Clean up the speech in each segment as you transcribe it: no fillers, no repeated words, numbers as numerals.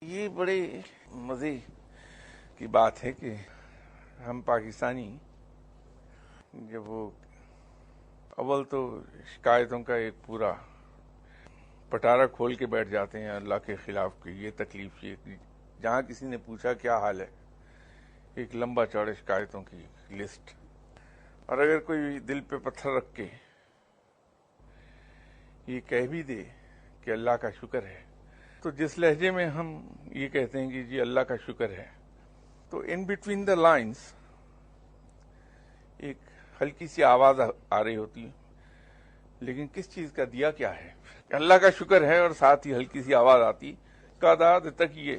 یہ بڑے مزے کی بات ہے کہ ہم پاکستانی جب وہ اول تو شکایتوں کا ایک پورا پٹارا کھول کے بیٹھ جاتے ہیں اللہ کے خلاف کہ یہ تکلیف یہ جہاں کسی نے پوچھا کیا حال ہے ایک لمبا چوڑے شکایتوں کی لسٹ، اور اگر کوئی دل پہ پتھر رکھ کے یہ کہہ بھی دے کہ اللہ کا شکر ہے، تو جس لہجے میں ہم یہ کہتے ہیں کہ جی اللہ کا شکر ہے، تو ان بٹوین دا لائنز ایک ہلکی سی آواز آ رہی ہوتی ہے، لیکن کس چیز کا دیا کیا ہے؟ اللہ کا شکر ہے اور ساتھ ہی ہلکی سی آواز آتی تعداد تک یہ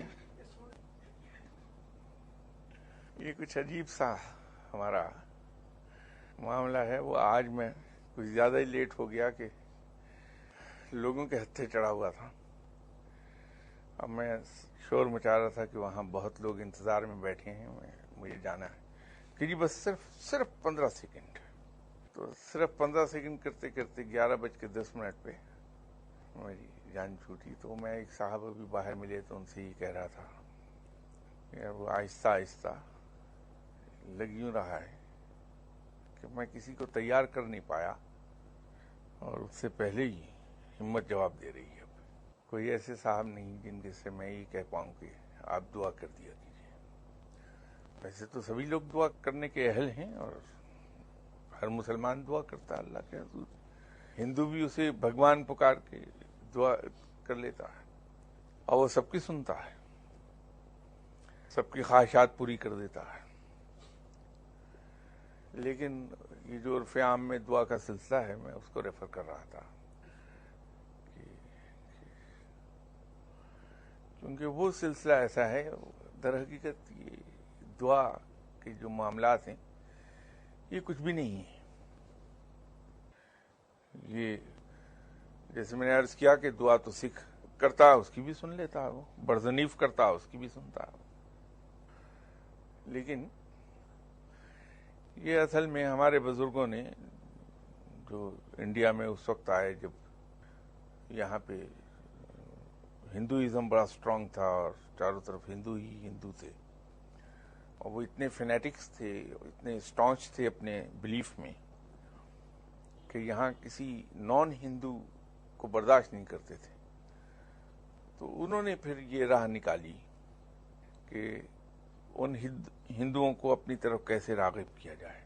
کچھ عجیب سا ہمارا معاملہ ہے۔ وہ آج میں کچھ زیادہ ہی لیٹ ہو گیا کہ لوگوں کے ہتھے چڑھا ہوا تھا۔ اب میں شور مچا رہا تھا کہ وہاں بہت لوگ انتظار میں بیٹھے ہیں، مجھے جانا ہے کہ جی بس صرف 15 سیکنڈ۔ تو صرف 15 سیکنڈ کرتے کرتے 11:10 پہ میری جان چھوٹی۔ تو میں ایک صاحب ابھی باہر ملے تو ان سے یہ کہہ رہا تھا کہ وہ آہستہ آہستہ لگ یوں رہا ہے کہ میں کسی کو تیار کر نہیں پایا اور اس سے پہلے ہی ہمت جواب دے رہی ہے۔ اب کوئی ایسے صاحب نہیں جن کے سے میں یہ کہہ پاؤں کہ آپ دعا کر دیا کیجیے۔ ویسے تو سبھی لوگ دعا کرنے کے اہل ہیں اور ہر مسلمان دعا کرتا ہے اللہ کے حضور، ہندو بھی اسے بھگوان پکار کے دعا کر لیتا ہے اور وہ سب کی سنتا ہے، سب کی خواہشات پوری کر دیتا ہے۔ لیکن یہ جو عرف عام میں دعا کا سلسلہ ہے، میں اس کو ریفر کر رہا تھا کیونکہ وہ سلسلہ ایسا ہے، در حقیقت یہ دعا کے جو معاملات ہیں یہ کچھ بھی نہیں ہے۔ یہ جیسے میں نے عرض کیا کہ دعا تو سکھ کرتا اس کی بھی سن لیتا، وہ برزنیف کرتا اس کی بھی سنتا، لیکن یہ اصل میں ہمارے بزرگوں نے جو انڈیا میں اس وقت آئے جب یہاں پہ ہندوازم بڑا اسٹرانگ تھا اور چاروں طرف ہندو ہی ہندو تھے، اور وہ اتنے فینیٹکس تھے، اتنے اسٹانچ تھے اپنے بلیف میں کہ یہاں کسی نان ہندو کو برداشت نہیں کرتے تھے۔ تو انہوں نے پھر یہ راہ نکالی کہ ان ہندوؤں کو اپنی طرف کیسے راغب کیا جائے۔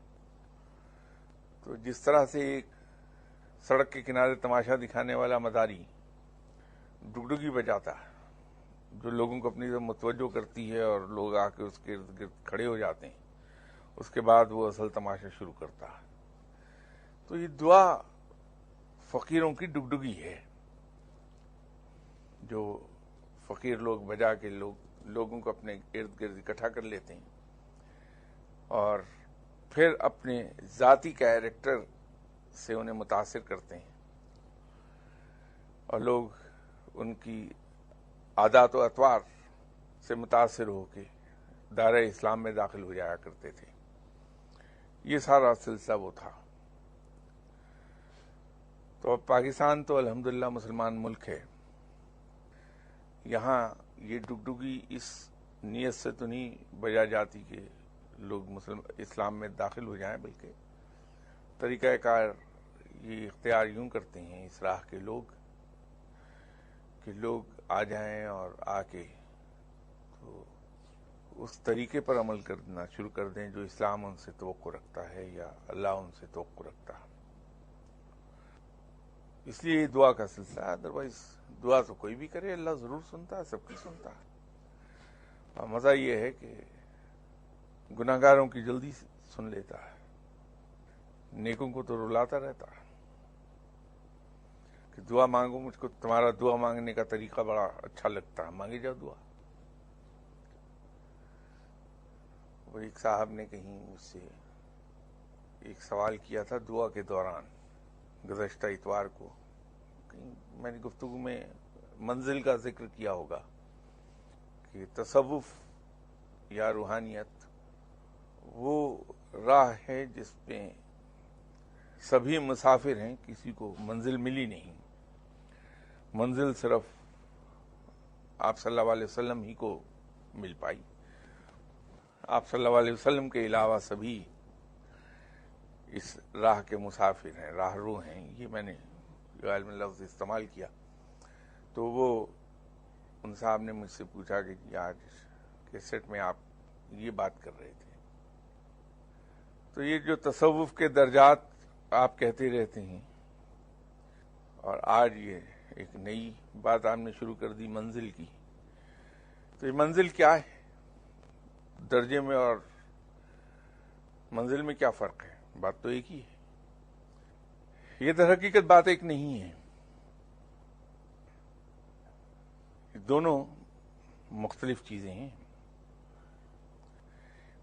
تو جس طرح سے ایک سڑک کے کنارے تماشا دکھانے والا مداری ڈگڈگی بجاتا ہے جو لوگوں کو اپنی طرف متوجہ کرتی ہے اور لوگ آ کے اس کے ارد گرد کھڑے ہو جاتے ہیں، اس کے بعد وہ اصل تماشا شروع کرتا ہے۔ تو یہ دعا فقیروں کی ڈگڈگی ہے، جو فقیر لوگ بجا کے لوگوں کو اپنے ارد گرد اکٹھا کر لیتے ہیں اور پھر اپنے ذاتی کیریکٹر سے انہیں متاثر کرتے ہیں، اور لوگ ان کی عادات و اطوار سے متاثر ہو کے دائرہ اسلام میں داخل ہو جایا کرتے تھے۔ یہ سارا سلسلہ وہ تھا۔ تو اب پاکستان تو الحمدللہ مسلمان ملک ہے، یہاں یہ ڈگڈگی اس نیت سے تو نہیں بجا جاتی کہ لوگ اسلام میں داخل ہو جائیں، بلکہ طریقہ کار یہ اختیار یوں کرتے ہیں اس راہ کے لوگ کہ لوگ آ جائیں اور آ کے تو اس طریقے پر عمل کرنا شروع کر دیں جو اسلام ان سے توقع رکھتا ہے یا اللہ ان سے توقع رکھتا ہے۔ اس لیے یہ دعا کا سلسلہ ہے، ادروائز دعا تو کوئی بھی کرے اللہ ضرور سنتا ہے، سب کی سنتا ہے۔ اور مزہ یہ ہے کہ گناہگاروں کی جلدی سن لیتا ہے، نیکوں کو تو رلاتا رہتا ہے کہ دعا مانگو، مجھ کو تمہارا دعا مانگنے کا طریقہ بڑا اچھا لگتا ہے، مانگے جاؤ دعا۔ وہ ایک صاحب نے کہیں مجھ سے ایک سوال کیا تھا دعا کے دوران، گزشتہ اتوار کو میں نے گفتگو میں منزل کا ذکر کیا ہوگا کہ تصوف یا روحانیت وہ راہ ہے جس پہ سبھی مسافر ہیں، کسی کو منزل ملی نہیں، منزل صرف آپ صلی اللہ علیہ وسلم ہی کو مل پائی. آپ صلی اللہ علیہ وسلم کے علاوہ سبھی اس راہ کے مسافر ہیں، راہ رو ہیں. یہ میں نے علم لفظ استعمال کیا تو وہ ان صاحب نے مجھ سے پوچھا کہ جی آج کیسٹ میں آپ یہ بات کر رہے تھے. تو یہ جو تصوف کے درجات آپ کہتے رہتے ہیں، اور آج یہ ایک نئی بات آپ نے شروع کر دی منزل کی. تو یہ منزل کیا ہے؟ درجے میں اور منزل میں کیا فرق ہے؟ بات تو ایک ہی ہے. یہ در حقیقت بات ایک نہیں ہے، دونوں مختلف چیزیں ہیں.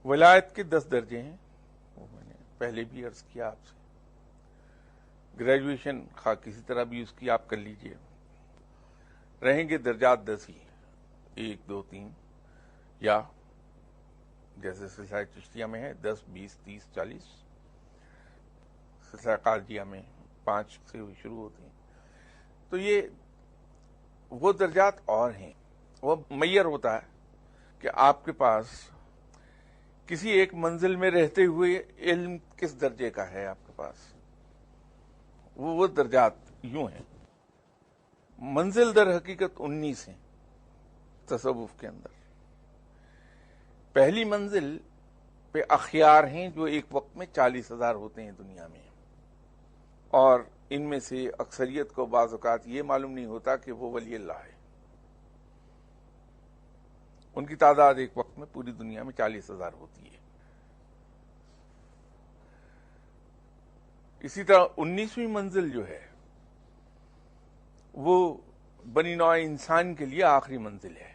ولایت کے 10 درجے ہیں، وہ میں نے پہلے بھی عرض کیا آپ سے. گریجویشن خواہ کسی طرح بھی اس کی آپ کر لیجئے، رہیں گے درجات 10 ہی، 1 2 3، یا جیسے سلسلہ چشتیہ میں ہے 10 20 30 40، سلسلہ قادریہ میں 5 سے شروع ہوتے ہیں. تو یہ وہ درجات اور ہیں. وہ میسر ہوتا ہے کہ آپ کے پاس کسی ایک منزل میں رہتے ہوئے علم کس درجے کا ہے آپ کے پاس. وہ درجات یوں ہیں. منزل در حقیقت 19 ہیں تصوف کے اندر. پہلی منزل پہ اخیار ہیں جو ایک وقت میں 40,000 ہوتے ہیں دنیا میں، اور ان میں سے اکثریت کو بعض اوقات یہ معلوم نہیں ہوتا کہ وہ ولی اللہ ہے. ان کی تعداد ایک وقت میں پوری دنیا میں 40,000 ہوتی ہے. اسی طرح 19ویں منزل جو ہے وہ بنی نوع انسان کے لیے آخری منزل ہے،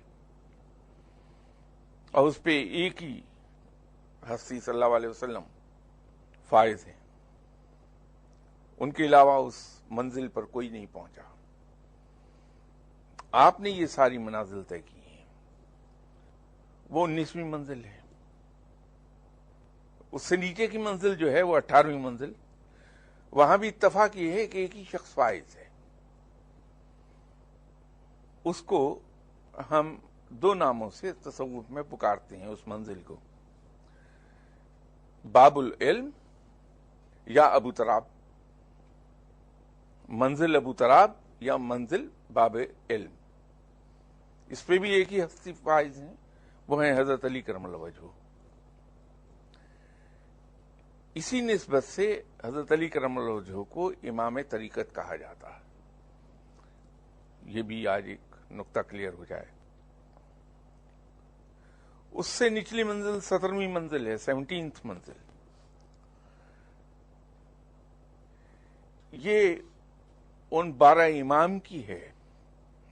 اور اس پہ ایک ہی ہستی صلی اللہ علیہ وسلم فائز ہیں. ان کے علاوہ اس منزل پر کوئی نہیں پہنچا. آپ نے یہ ساری منازل طے کی ہیں، وہ 19ویں منزل ہے. اس سے نیچے کی منزل جو ہے وہ 18ویں منزل. وہاں بھی اتفاق یہ ہے کہ ایک ہی شخص فائز ہے. اس کو ہم 2 ناموں سے تصوف میں پکارتے ہیں اس منزل کو، باب العلم یا ابو تراب. منزل ابو تراب یا منزل باب علم. اس پہ بھی ایک ہی ہستی فائز ہیں، وہ ہیں حضرت علی کرم اللہ وجہہ. اسی نسبت سے حضرت علی کرم اللہ وجہہ کو امام طریقت کہا جاتا ہے. یہ بھی آج ایک نقطہ کلیئر ہو جائے. اس سے نچلی منزل 17ویں منزل ہے، 17th منزل. یہ ان 12 امام کی ہے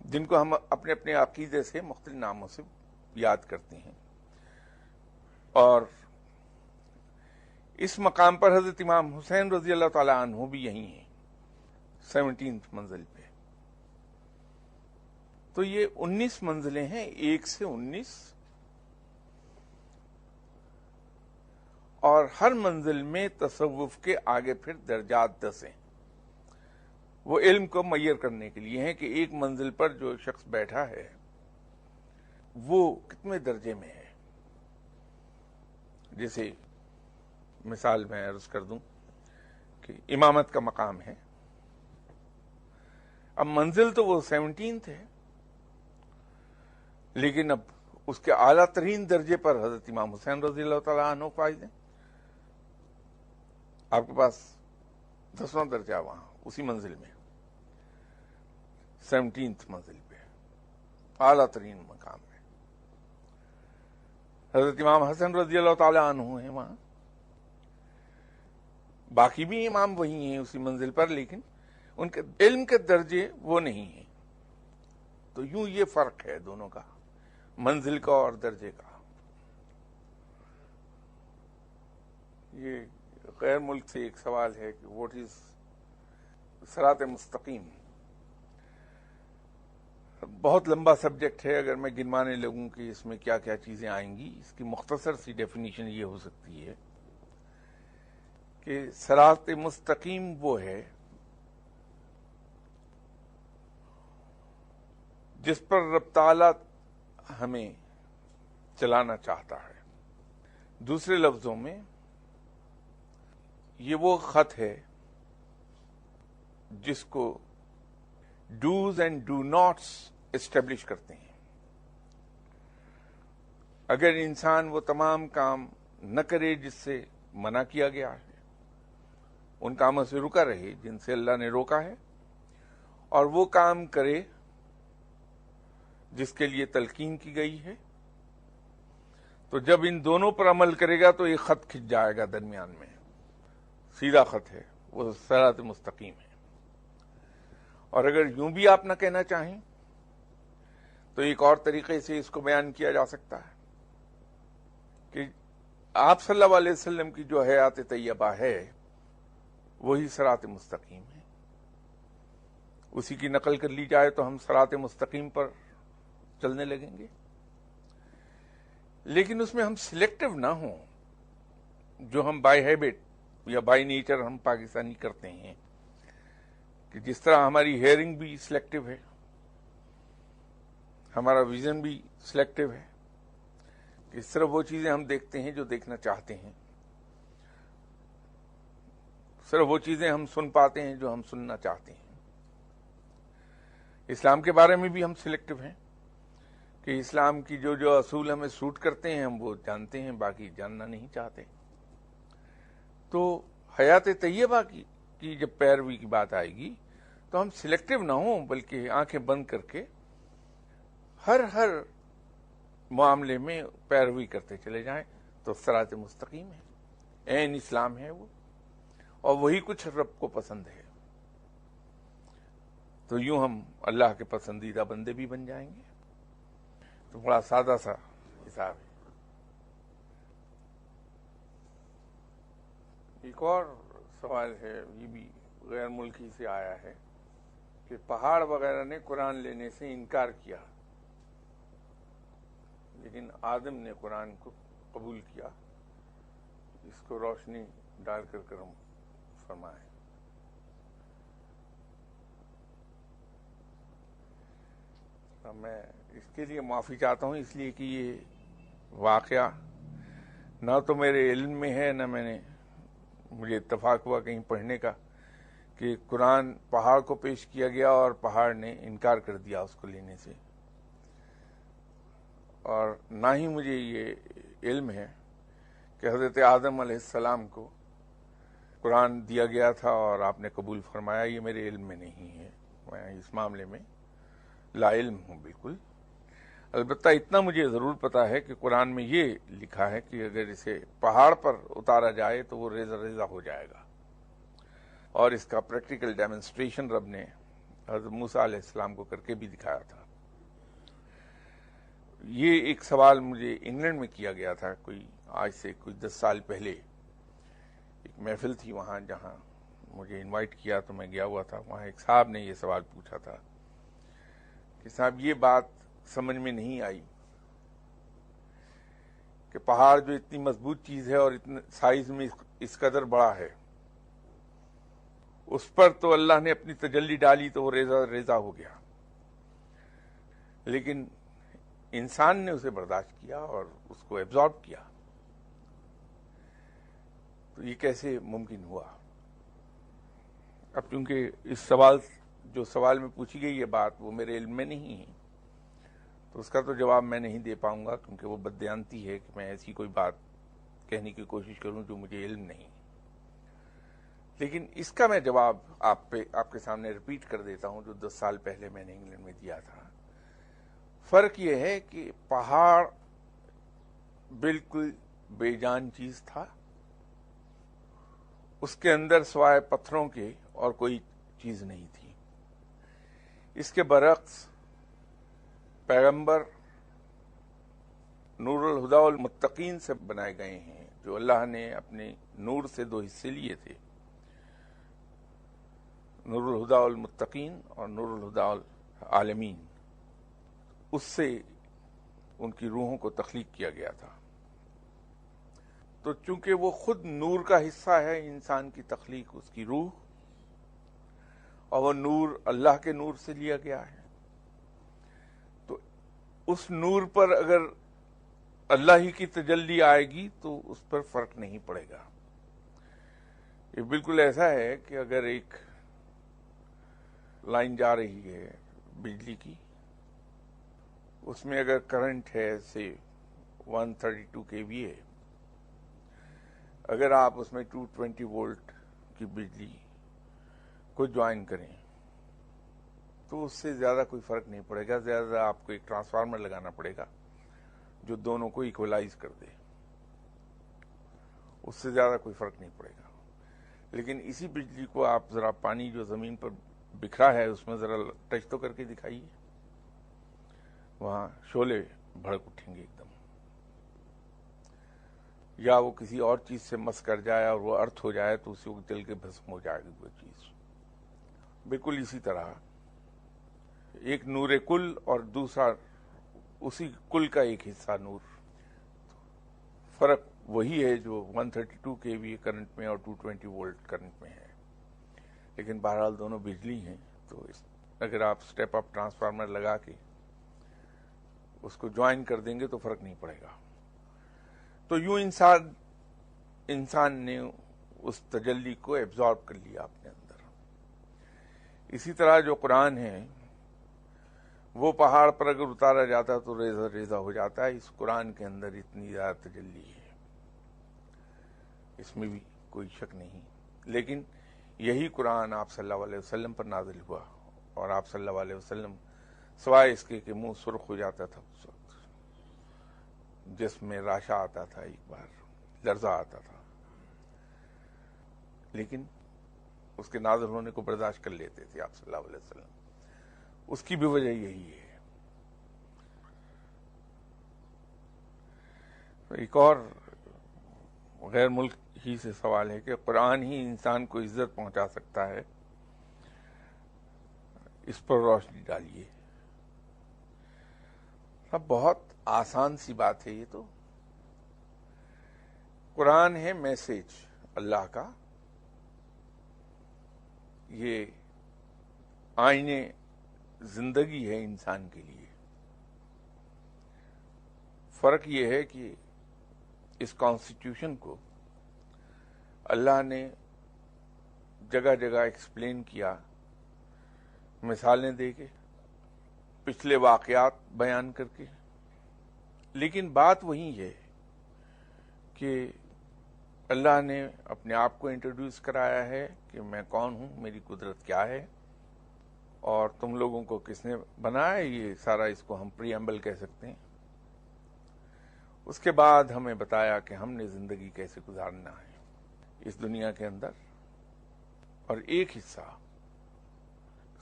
جن کو ہم اپنے اپنے عقیدے سے مختلف ناموں سے یاد کرتے ہیں. اور اس مقام پر حضرت امام حسین رضی اللہ تعالی عنہ بھی یہی ہیں 17th منزل پہ. تو یہ 19 منزلیں ہیں، 1 سے 19، اور ہر منزل میں تصوف کے آگے پھر درجات 10 ہیں. وہ علم کو میسر کرنے کے لیے ہیں کہ ایک منزل پر جو شخص بیٹھا ہے وہ کتنے درجے میں ہے. جیسے مثال میں عرض کر دوں کہ امامت کا مقام ہے. اب منزل تو وہ 17th ہے، لیکن اب اس کے اعلیٰ ترین درجے پر حضرت امام حسین رضی اللہ تعالیٰ عنہ فائز ہیں. آپ کے پاس 10واں درجہ وہاں اسی منزل میں 17th منزل پہ اعلیٰ ترین مقام ہے. حضرت امام حسن رضی اللہ تعالی عنہ ہیں وہاں. باقی بھی امام وہی ہیں اسی منزل پر، لیکن ان کے علم کے درجے وہ نہیں ہیں. تو یوں یہ فرق ہے دونوں کا، منزل کا اور درجے کا. یہ غیر ملک سے ایک سوال ہے کہ واٹ از صراط مستقیم. بہت لمبا سبجیکٹ ہے، اگر میں گنوانے لگوں کہ اس میں کیا کیا چیزیں آئیں گی. اس کی مختصر سی ڈیفینیشن یہ ہو سکتی ہے کہ صراط مستقیم وہ ہے جس پر رب تعالیٰ ہمیں چلانا چاہتا ہے. دوسرے لفظوں میں یہ وہ خط ہے جس کو dos and don'ts establish کرتے ہیں. اگر انسان وہ تمام کام نہ کرے جس سے منع کیا گیا ہے، ان کاموں سے رکا رہے جن سے اللہ نے روکا ہے، اور وہ کام کرے جس کے لیے تلقین کی گئی ہے، تو جب ان دونوں پر عمل کرے گا تو ایک خط کھنچ جائے گا درمیان میں. سیدھا خط ہے، وہ صراط مستقیم ہے. اور اگر یوں بھی آپ نہ کہنا چاہیں تو ایک اور طریقے سے اس کو بیان کیا جا سکتا ہے کہ آپ صلی اللہ علیہ وسلم کی جو حیات طیبہ ہے وہی صراط مستقیم ہے. اسی کی نقل کر لی جائے تو ہم صراط مستقیم پر چلنے لگیں گے، لیکن اس میں ہم سلیکٹو نہ ہوں، جو ہم بائی ہیبٹ یا بائی نیچر ہم پاکستانی کرتے ہیں، کہ جس طرح ہماری ہیئرنگ بھی سلیکٹو ہے، ہمارا ویژن بھی سلیکٹو ہے، کہ صرف وہ چیزیں ہم دیکھتے ہیں جو دیکھنا چاہتے ہیں، صرف وہ چیزیں ہم سن پاتے ہیں جو ہم سننا چاہتے ہیں. اسلام کے بارے میں بھی ہم سلیکٹو ہیں کہ اسلام کی جو جو اصول ہمیں سوٹ کرتے ہیں ہم وہ جانتے ہیں، باقی جاننا نہیں چاہتے. تو حیات طیبہ کی جب پیروی کی بات آئے گی تو ہم سلیکٹو نہ ہوں، بلکہ آنکھیں بند کر کے ہر معاملے میں پیروی کرتے چلے جائیں تو صراط مستقیم ہے، عین اسلام ہے وہ، اور وہی کچھ رب کو پسند ہے. تو یوں ہم اللہ کے پسندیدہ بندے بھی بن جائیں گے. تو بڑا سادہ سا حساب ہے. ایک اور سوال ہے، یہ بھی غیر ملکی سے آیا ہے، کہ پہاڑ وغیرہ نے قرآن لینے سے انکار کیا لیکن آدم نے قرآن کو قبول کیا. اس کو روشنی ڈال کر کرم فرمائیں. میں اس کے لیے معافی چاہتا ہوں، اس لیے کہ یہ واقعہ نہ تو میرے علم میں ہے، نہ مجھے اتفاق ہوا کہیں پڑھنے کا کہ قرآن پہاڑ کو پیش کیا گیا اور پہاڑ نے انکار کر دیا اس کو لینے سے. اور نہ ہی مجھے یہ علم ہے کہ حضرت آدم علیہ السلام کو قرآن دیا گیا تھا اور آپ نے قبول فرمایا. یہ میرے علم میں نہیں ہے، میں اس معاملے میں لا علم ہوں بالکل. البتہ اتنا مجھے ضرور پتا ہے کہ قرآن میں یہ لکھا ہے کہ اگر اسے پہاڑ پر اتارا جائے تو وہ ریزہ ریزہ ہو جائے گا، اور اس کا پریکٹیکل ڈیمونسٹریشن رب نے حضرت موسیٰ علیہ السلام کو کر کے بھی دکھایا تھا. یہ ایک سوال مجھے انگلینڈ میں کیا گیا تھا، آج سے کچھ 10 سال پہلے. ایک محفل تھی وہاں جہاں مجھے انوائٹ کیا تو میں گیا ہوا تھا. وہاں ایک صاحب نے یہ سوال پوچھا تھا کہ صاحب یہ بات سمجھ میں نہیں آئی کہ پہاڑ جو اتنی مضبوط چیز ہے اور اتنے سائز میں اس قدر بڑا ہے، اس پر تو اللہ نے اپنی تجلی ڈالی تو وہ ریزہ ریزہ ہو گیا، لیکن انسان نے اسے برداشت کیا اور اس کو ایبزارب کیا، تو یہ کیسے ممکن ہوا؟ اب چونکہ جو سوال میں پوچھی گئی یہ بات وہ میرے علم میں نہیں ہے، تو اس کا تو جواب میں نہیں دے پاؤں گا، کیونکہ وہ بددیانتی ہے کہ میں ایسی کوئی بات کہنے کی کوشش کروں جو مجھے علم نہیں. لیکن اس کا میں جواب آپ کے سامنے ریپیٹ کر دیتا ہوں جو 10 سال پہلے میں نے انگلینڈ میں دیا تھا. فرق یہ ہے کہ پہاڑ بالکل بے جان چیز تھا، اس کے اندر سوائے پتھروں کے اور کوئی چیز نہیں تھی. اس کے برعکس پیغمبر نور الہدیٰ والمتقین سے بنائے گئے ہیں، جو اللہ نے اپنے نور سے 2 حصے لیے تھے، نور الہدیٰ والمتقین اور نور الہدیٰ والعالمین. اس سے ان کی روحوں کو تخلیق کیا گیا تھا. تو چونکہ وہ خود نور کا حصہ ہے انسان کی تخلیق، اس کی روح، اور وہ نور اللہ کے نور سے لیا گیا ہے، اس نور پر اگر اللہ ہی کی تجلی آئے گی تو اس پر فرق نہیں پڑے گا. یہ بالکل ایسا ہے کہ اگر ایک لائن جا رہی ہے بجلی کی، اس میں اگر کرنٹ ہے سے 132 kVA، اگر آپ اس میں 220 وولٹ کی بجلی کو جوائن کریں تو اس سے زیادہ کوئی فرق نہیں پڑے گا. زیادہ آپ کو ایک ٹرانسفارمر لگانا پڑے گا جو دونوں کو ایکولائز کر دے، اس سے زیادہ کوئی فرق نہیں پڑے گا. لیکن اسی بجلی کو آپ ذرا پانی جو زمین پر بکھرا ہے اس میں ذرا ٹچ تو کر کے دکھائیے، وہاں شعلے بھڑک اٹھیں گے ایک دم. یا وہ کسی اور چیز سے مس کر جائے اور وہ ارتھ ہو جائے تو اسی وقت جل کے بھسم ہو جائے گی وہ چیز. بالکل اسی طرح ایک نور کل اور دوسرا اسی کل کا ایک حصہ نور. فرق وہی ہے جو 132 kVA کرنٹ میں اور 220 وولٹ کرنٹ میں ہے، لیکن بہرحال دونوں بجلی ہیں. تو اگر آپ سٹیپ اپ ٹرانسفارمر لگا کے اس کو جوائن کر دیں گے تو فرق نہیں پڑے گا. تو یوں انسان نے اس تجلی کو ایبزارب کر لیا اپنے اندر. اسی طرح جو قرآن ہے وہ پہاڑ پر اگر اتارا جاتا ہے تو ریزہ ریزہ ہو جاتا ہے. اس قرآن کے اندر اتنی زیادہ تجلی ہے، اس میں بھی کوئی شک نہیں. لیکن یہی قرآن آپ صلی اللہ علیہ وسلم پر نازل ہوا، اور آپ صلی اللہ علیہ وسلم سوائے اس کے کہ منہ سرخ ہو جاتا تھا، اس وقت جسم میں راشا آتا تھا، ایک بار لرزہ آتا تھا، لیکن اس کے نازل ہونے کو برداشت کر لیتے تھے آپ صلی اللہ علیہ وسلم. اس کی بھی وجہ یہی ہے. ایک اور غیر ملک ہی سے سوال ہے کہ قرآن ہی انسان کو عزت پہنچا سکتا ہے، اس پر روشنی ڈالیے. اب بہت آسان سی بات ہے یہ تو. قرآن ہے میسج اللہ کا، یہ آئینے زندگی ہے انسان کے لیے. فرق یہ ہے کہ اس کانسٹیٹیوشن کو اللہ نے جگہ جگہ ایکسپلین کیا، مثالیں دے کے، پچھلے واقعات بیان کر کے. لیکن بات وہی ہے کہ اللہ نے اپنے آپ کو انٹروڈیوس کرایا ہے کہ میں کون ہوں، میری قدرت کیا ہے، اور تم لوگوں کو کس نے بنایا. یہ سارا اس کو ہم پریمبل کہہ سکتے ہیں. اس کے بعد ہمیں بتایا کہ ہم نے زندگی کیسے گزارنا ہے اس دنیا کے اندر، اور ایک حصہ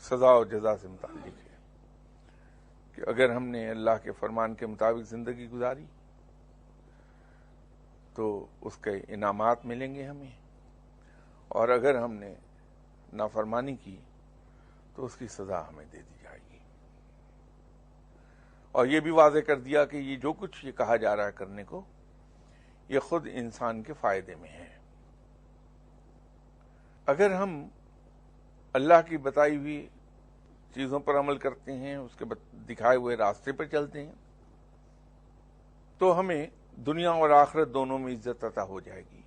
سزا و جزا سے متعلق ہے کہ اگر ہم نے اللہ کے فرمان کے مطابق زندگی گزاری تو اس کے انعامات ملیں گے ہمیں، اور اگر ہم نے نافرمانی کی تو اس کی سزا ہمیں دے دی جائے گی. اور یہ بھی واضح کر دیا کہ یہ جو کچھ یہ کہا جا رہا ہے کرنے کو، یہ خود انسان کے فائدے میں ہے. اگر ہم اللہ کی بتائی ہوئی چیزوں پر عمل کرتے ہیں، اس کے دکھائے ہوئے راستے پر چلتے ہیں، تو ہمیں دنیا اور آخرت دونوں میں عزت عطا ہو جائے گی.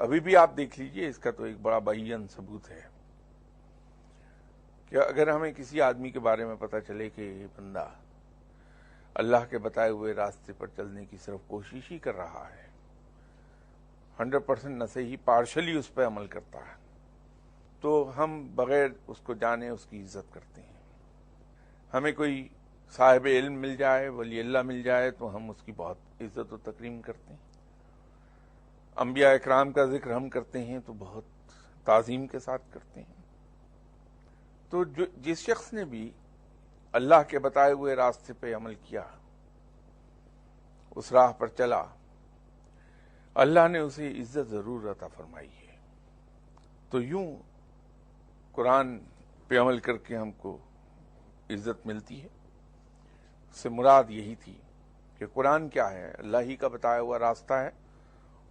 ابھی بھی آپ دیکھ لیجئے، اس کا تو ایک بڑا بیان ثبوت ہے کہ اگر ہمیں کسی آدمی کے بارے میں پتہ چلے کہ یہ بندہ اللہ کے بتائے ہوئے راستے پر چلنے کی صرف کوشش ہی کر رہا ہے، 100% نہ صحیح پارشلی اس پہ عمل کرتا ہے، تو ہم بغیر اس کو جانے اس کی عزت کرتے ہیں. ہمیں کوئی صاحب علم مل جائے، ولی اللہ مل جائے، تو ہم اس کی بہت عزت و تکریم کرتے ہیں. انبیاء اکرام کا ذکر ہم کرتے ہیں تو بہت تعظیم کے ساتھ کرتے ہیں. تو جس شخص نے بھی اللہ کے بتائے ہوئے راستے پہ عمل کیا، اس راہ پر چلا، اللہ نے اسے عزت ضرور عطا فرمائی ہے. تو یوں قرآن پہ عمل کر کے ہم کو عزت ملتی ہے. اس سے مراد یہی تھی کہ قرآن کیا ہے؟ اللہ ہی کا بتایا ہوا راستہ ہے.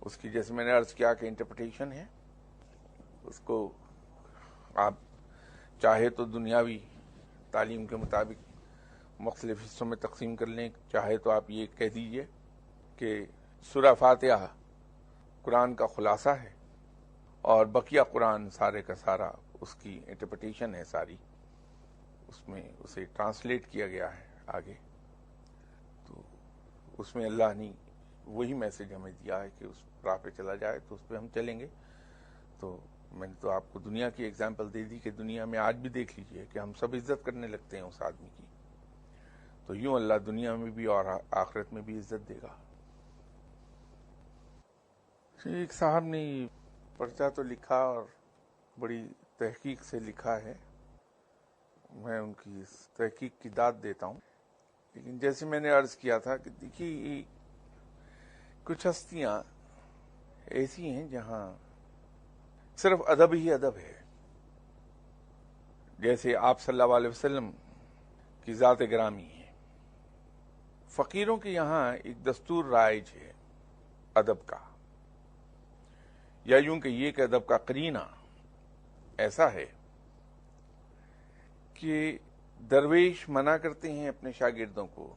اس کی جیسے میں نے عرض کیا کہ انٹرپریٹیشن ہے. اس کو آپ چاہے تو دنیاوی تعلیم کے مطابق مختلف حصوں میں تقسیم کر لیں. چاہے تو آپ یہ کہہ دیجئے کہ سورہ فاتحہ قرآن کا خلاصہ ہے اور بقیہ قرآن سارے کا سارا اس کی انٹرپریٹیشن ہے ساری، اس میں اسے ٹرانسلیٹ کیا گیا ہے آگے. تو اس میں اللہ نے وہی میسج ہمیں دیا ہے کہ اس راہ پہ چلا جائے تو اس پہ ہم چلیں گے. تو میں نے تو آپ کو دنیا کی ایگزامپل دے دی کہ دنیا میں آج بھی دیکھ لیجئے کہ ہم سب عزت کرنے لگتے ہیں اس آدمی کی. تو یوں اللہ دنیا میں بھی اور آخرت میں بھی عزت دے گا. ایک صاحب نے پرچہ تو لکھا اور بڑی تحقیق سے لکھا ہے، میں ان کی اس تحقیق کی داد دیتا ہوں. لیکن جیسے میں نے عرض کیا تھا کہ دیکھیے کچھ ہستیاں ایسی ہیں جہاں صرف ادب ہی ادب ہے. جیسے آپ صلی اللہ علیہ وسلم کی ذات گرامی ہے. فقیروں کے یہاں ایک دستور رائج ہے ادب کا، یا یوں کہ یہ کہ ادب کا قرینہ ایسا ہے کہ درویش منع کرتے ہیں اپنے شاگردوں کو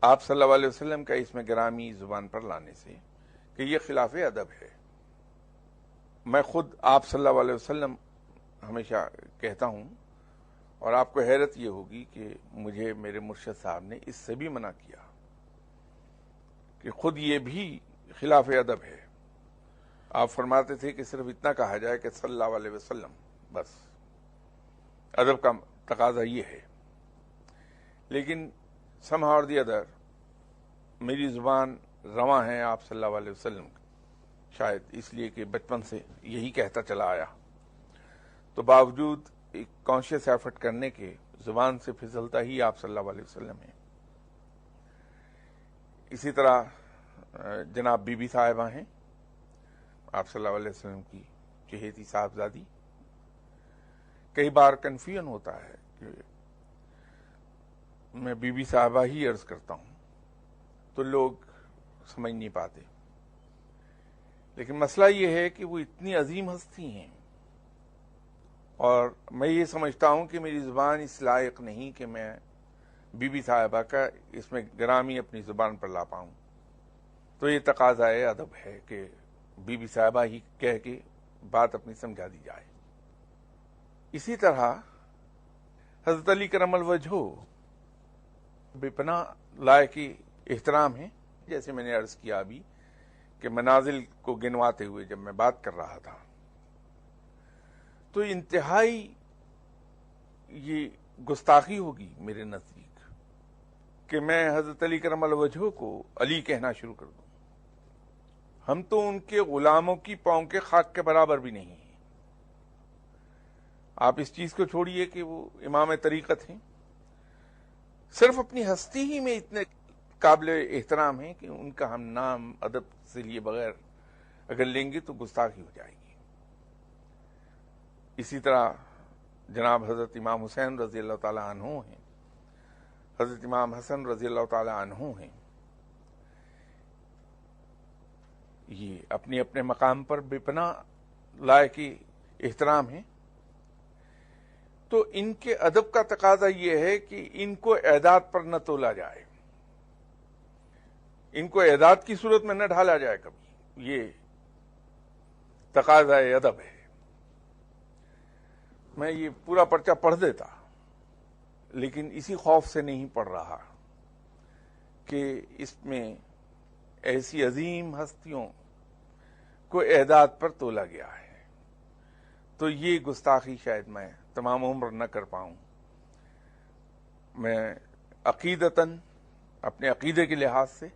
آپ صلی اللہ علیہ وسلم کا اس میں گرامی زبان پر لانے سے کہ یہ خلاف ادب ہے. میں خود آپ صلی اللہ علیہ وسلم ہمیشہ کہتا ہوں، اور آپ کو حیرت یہ ہوگی کہ مجھے میرے مرشد صاحب نے اس سے بھی منع کیا کہ خود یہ بھی خلاف ادب ہے. آپ فرماتے تھے کہ صرف اتنا کہا جائے کہ صلی اللہ علیہ وسلم، بس ادب کا تقاضا یہ ہے. لیکن somehow or the other میری زبان رواں ہے آپ صلی اللہ علیہ وسلم، شاید اس لیے کہ بچپن سے یہی کہتا چلا آیا، تو باوجود ایک کانشیس ایفرٹ کرنے کے زبان سے پھسلتا ہی آپ صلی اللہ علیہ وسلم ہے. اسی طرح جناب بی بی صاحبہ ہیں آپ صلی اللہ علیہ وسلم کی چہیتی صاحبزادی. کئی بار کنفیوژن ہوتا ہے کہ میں بی بی صاحبہ ہی عرض کرتا ہوں تو لوگ سمجھ نہیں پاتے. لیکن مسئلہ یہ ہے کہ وہ اتنی عظیم ہستی ہیں اور میں یہ سمجھتا ہوں کہ میری زبان اس لائق نہیں کہ میں بی بی صاحبہ کا اس میں گرامی اپنی زبان پر لا پاؤں. تو یہ تقاضائے ادب ہے کہ بی بی صاحبہ ہی کہہ کے بات اپنی سمجھا دی جائے. اسی طرح حضرت علی کرم الوجہ بے پناہ لائق احترام ہے. جیسے میں نے عرض کیا ابھی کہ منازل کو گنواتے ہوئے جب میں بات کر رہا تھا تو انتہائی یہ گستاخی ہوگی میرے نزدیک کہ میں حضرت علی کرم الوجہ کو علی کہنا شروع کر دوں. ہم تو ان کے غلاموں کی پاؤں کے خاک کے برابر بھی نہیں ہیں. آپ اس چیز کو چھوڑیے کہ وہ امام طریقت ہیں، صرف اپنی ہستی ہی میں اتنے قابل احترام ہیں کہ ان کا ہم نام ادب سے لیے بغیر اگر لیں گے تو گستاخی ہو جائے گی. اسی طرح جناب حضرت امام حسین رضی اللہ تعالیٰ عنہ ہیں، حضرت امام حسن رضی اللہ تعالیٰ عنہ ہیں. یہ اپنے اپنے مقام پر بے پناہ لائق احترام ہیں. تو ان کے ادب کا تقاضا یہ ہے کہ ان کو اعداد پر نہ تولا جائے، ان کو اعداد کی صورت میں نہ ڈھالا جائے کبھی. یہ تقاضا ادب ہے. میں یہ پورا پرچہ پڑھ دیتا لیکن اسی خوف سے نہیں پڑھ رہا کہ اس میں ایسی عظیم ہستیوں کو اعداد پر تولا گیا ہے. تو یہ گستاخی شاید میں تمام عمر نہ کر پاؤں. میں عقیدتاً اپنے عقیدے کے لحاظ سے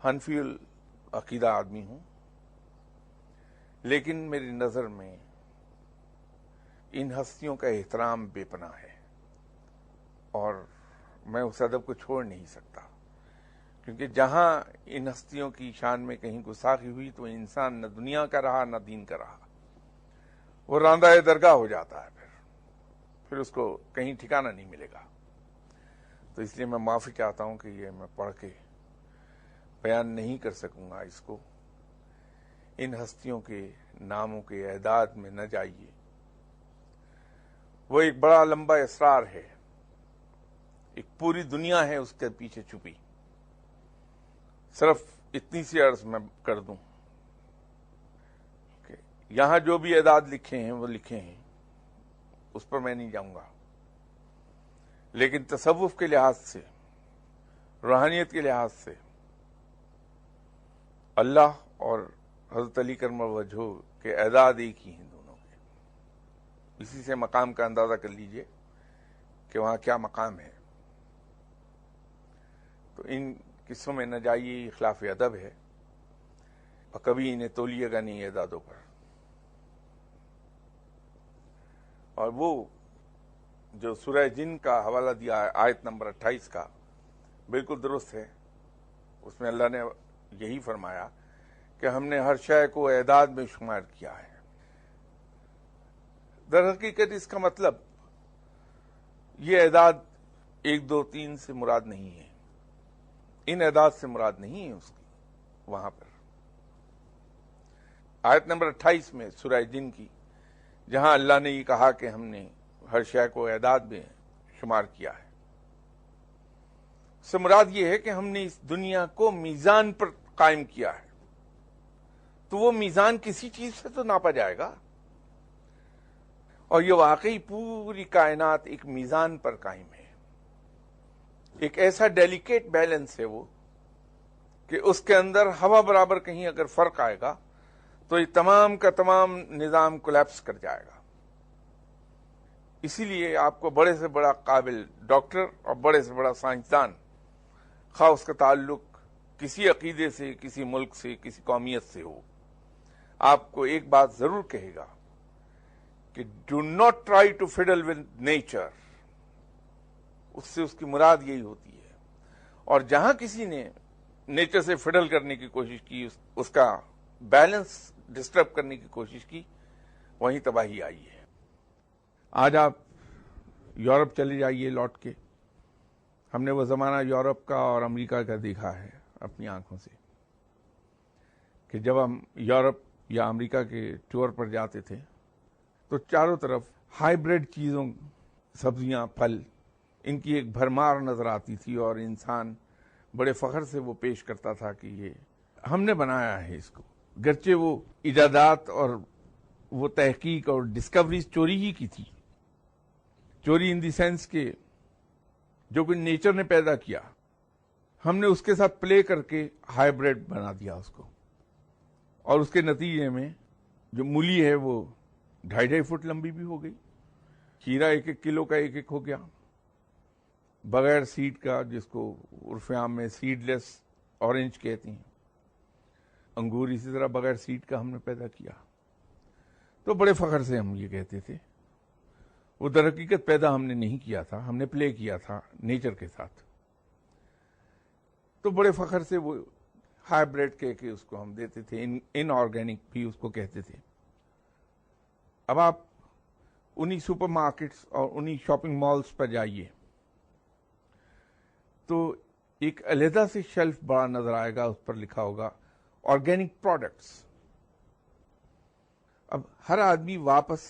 حنفی العقیدہ آدمی ہوں، لیکن میری نظر میں ان ہستیوں کا احترام بے پناہ ہے اور میں اس ادب کو چھوڑ نہیں سکتا. کیونکہ جہاں ان ہستیوں کی شان میں کہیں گستاخی ہوئی تو انسان نہ دنیا کا رہا نہ دین کا رہا، وہ راندہ درگاہ ہو جاتا ہے، پھر اس کو کہیں ٹھکانہ نہیں ملے گا. تو اس لیے میں معافی چاہتا ہوں کہ یہ میں پڑھ کے بیان نہیں کر سکوں گا اس کو. ان ہستیوں کے ناموں کے اعداد میں نہ جائیے، وہ ایک بڑا لمبا اسرار ہے ایک پوری دنیا ہے اس کے پیچھے چھپی. صرف اتنی سی عرض میں کر دوں کہ یہاں جو بھی اعداد لکھے ہیں وہ لکھے ہیں، اس پر میں نہیں جاؤں گا، لیکن تصوف کے لحاظ سے، روحانیت کے لحاظ سے اللہ اور حضرت علی کرم وجہہ کے اعداد ایک ہی ہیں دونوں کے. اسی سے مقام کا اندازہ کر لیجئے کہ وہاں کیا مقام ہے. تو ان قصوں میں نہ جائیے، یہ خلاف ادب ہے، اور کبھی انہیں تولیے گا نہیں اعدادوں پر. اور وہ جو سورہ جن کا حوالہ دیا ہے آیت نمبر 28 کا، بالکل درست ہے. اس میں اللہ نے یہی فرمایا کہ ہم نے ہر شے کو اعداد میں شمار کیا ہے. در حقیقت اس کا مطلب یہ اعداد 1 2 3 سے مراد نہیں ہے، ان اعداد سے مراد نہیں ہے اس کی. وہاں پر آیت نمبر 28 میں سورہ جن کی، جہاں اللہ نے یہ کہا کہ ہم نے ہر شے کو اعداد میں شمار کیا ہے، سے مراد یہ ہے کہ ہم نے اس دنیا کو میزان پر قائم کیا ہے. تو وہ میزان کسی چیز سے تو ناپا جائے گا، اور یہ واقعی پوری کائنات ایک میزان پر قائم ہے. ایک ایسا ڈیلیکیٹ بیلنس ہے وہ کہ اس کے اندر ہوا برابر کہیں اگر فرق آئے گا تو یہ تمام کا تمام نظام کولیپس کر جائے گا. اسی لیے آپ کو بڑے سے بڑا قابل ڈاکٹر اور بڑے سے بڑا سائنسدان، خواہ اس کا تعلق کسی عقیدے سے، کسی ملک سے، کسی قومیت سے ہو، آپ کو ایک بات ضرور کہے گا کہ do not try to fiddle with nature. اس سے اس کی مراد یہی ہوتی ہے. اور جہاں کسی نے نیچر سے فڈل کرنے کی کوشش کی، اس کا بیلنس ڈسٹرب کرنے کی کوشش کی، وہیں تباہی آئی ہے. آج آپ یورپ چلے جائیے لوٹ کے، ہم نے وہ زمانہ یورپ کا اور امریکہ کا دیکھا ہے اپنی آنکھوں سے کہ جب ہم یورپ یا امریکہ کے ٹور پر جاتے تھے تو چاروں طرف ہائیبریڈ چیزوں، سبزیاں، پھل، ان کی ایک بھرمار نظر آتی تھی، اور انسان بڑے فخر سے وہ پیش کرتا تھا کہ یہ ہم نے بنایا ہے اس کو. گرچہ وہ ایجادات اور وہ تحقیق اور ڈسکوریز چوری ہی کی تھی، چوری ان دی سینس کہ جو کہ نیچر نے پیدا کیا، ہم نے اس کے ساتھ پلے کر کے ہائیبریڈ بنا دیا اس کو، اور اس کے نتیجے میں جو مولی ہے وہ 2.5 فٹ لمبی بھی ہو گئی، کھیرا 1 کلو کا 1 ہو گیا، بغیر سیڈ کا، جس کو عرف عام میں سیڈ لیس اورنج کہتے ہیں، انگور اسی طرح بغیر سیڈ کا ہم نے پیدا کیا. تو بڑے فخر سے ہم یہ کہتے تھے. وہ در حقیقت پیدا ہم نے نہیں کیا تھا، ہم نے پلے کیا تھا نیچر کے ساتھ. تو بڑے فخر سے وہ ہائیبریڈ کہہ کے اس کو ہم دیتے تھے، ان آرگینک بھی اس کو کہتے تھے. اب آپ انہی سپر مارکیٹس اور انہی شاپنگ مالز پر جائیے تو ایک علیحدہ سے شیلف بڑا نظر آئے گا، اس پر لکھا ہوگا آرگینک پروڈکٹس. اب ہر آدمی واپس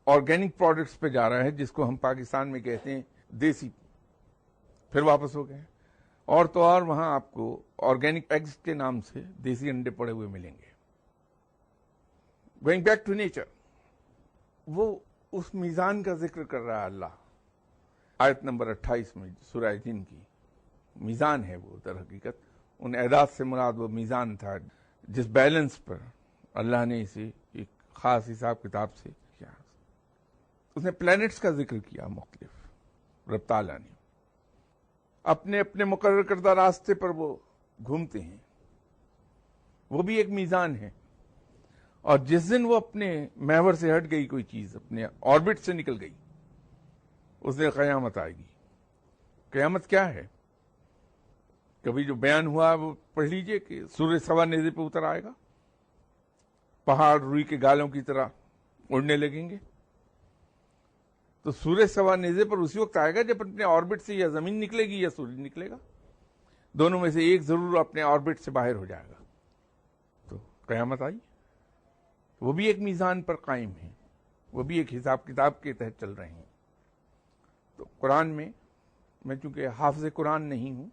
آرگینک پروڈکٹس پہ جا رہا ہے، جس کو ہم پاکستان میں کہتے ہیں دیسی. پھر واپس ہو گئے، اور تو اور وہاں آپ کو آرگینک ایگز کے نام سے دیسی انڈے پڑے ہوئے ملیں گے. گوئنگ بیک ٹو نیچر، وہ اس میزان کا ذکر کر رہا ہے اللہ آیت نمبر 28 میں سورہ جن کی. میزان ہے وہ در حقیقت، ان اعداد سے مراد وہ میزان تھا جس بیلنس پر اللہ نے اسے ایک خاص حساب کتاب سے کیا. اس نے پلانٹس کا ذکر کیا مختلف، رب تعالیٰ نے اپنے اپنے مقرر کردہ راستے پر وہ گھومتے ہیں، وہ بھی ایک میزان ہے. اور جس دن وہ اپنے محور سے ہٹ گئی، کوئی چیز اپنے آربٹ سے نکل گئی، اس دن قیامت آئے گی. قیامت کیا ہے؟ کبھی جو بیان ہوا وہ پڑھ لیجئے کہ سورج سوا نیزے پہ اتر آئے گا، پہاڑ روئی کے گالوں کی طرح اڑنے لگیں گے. تو سورج سوا نیزے پر اسی وقت آئے گا جب اپنے آربٹ سے یا زمین نکلے گی یا سورج نکلے گا، دونوں میں سے ایک ضرور اپنے آربٹ سے باہر ہو جائے گا. تو قیامت آئی، وہ بھی ایک میزان پر قائم ہے، وہ بھی ایک حساب کتاب کے تحت چل رہے ہیں. تو قرآن میں میں چونکہ حافظ قرآن نہیں ہوں،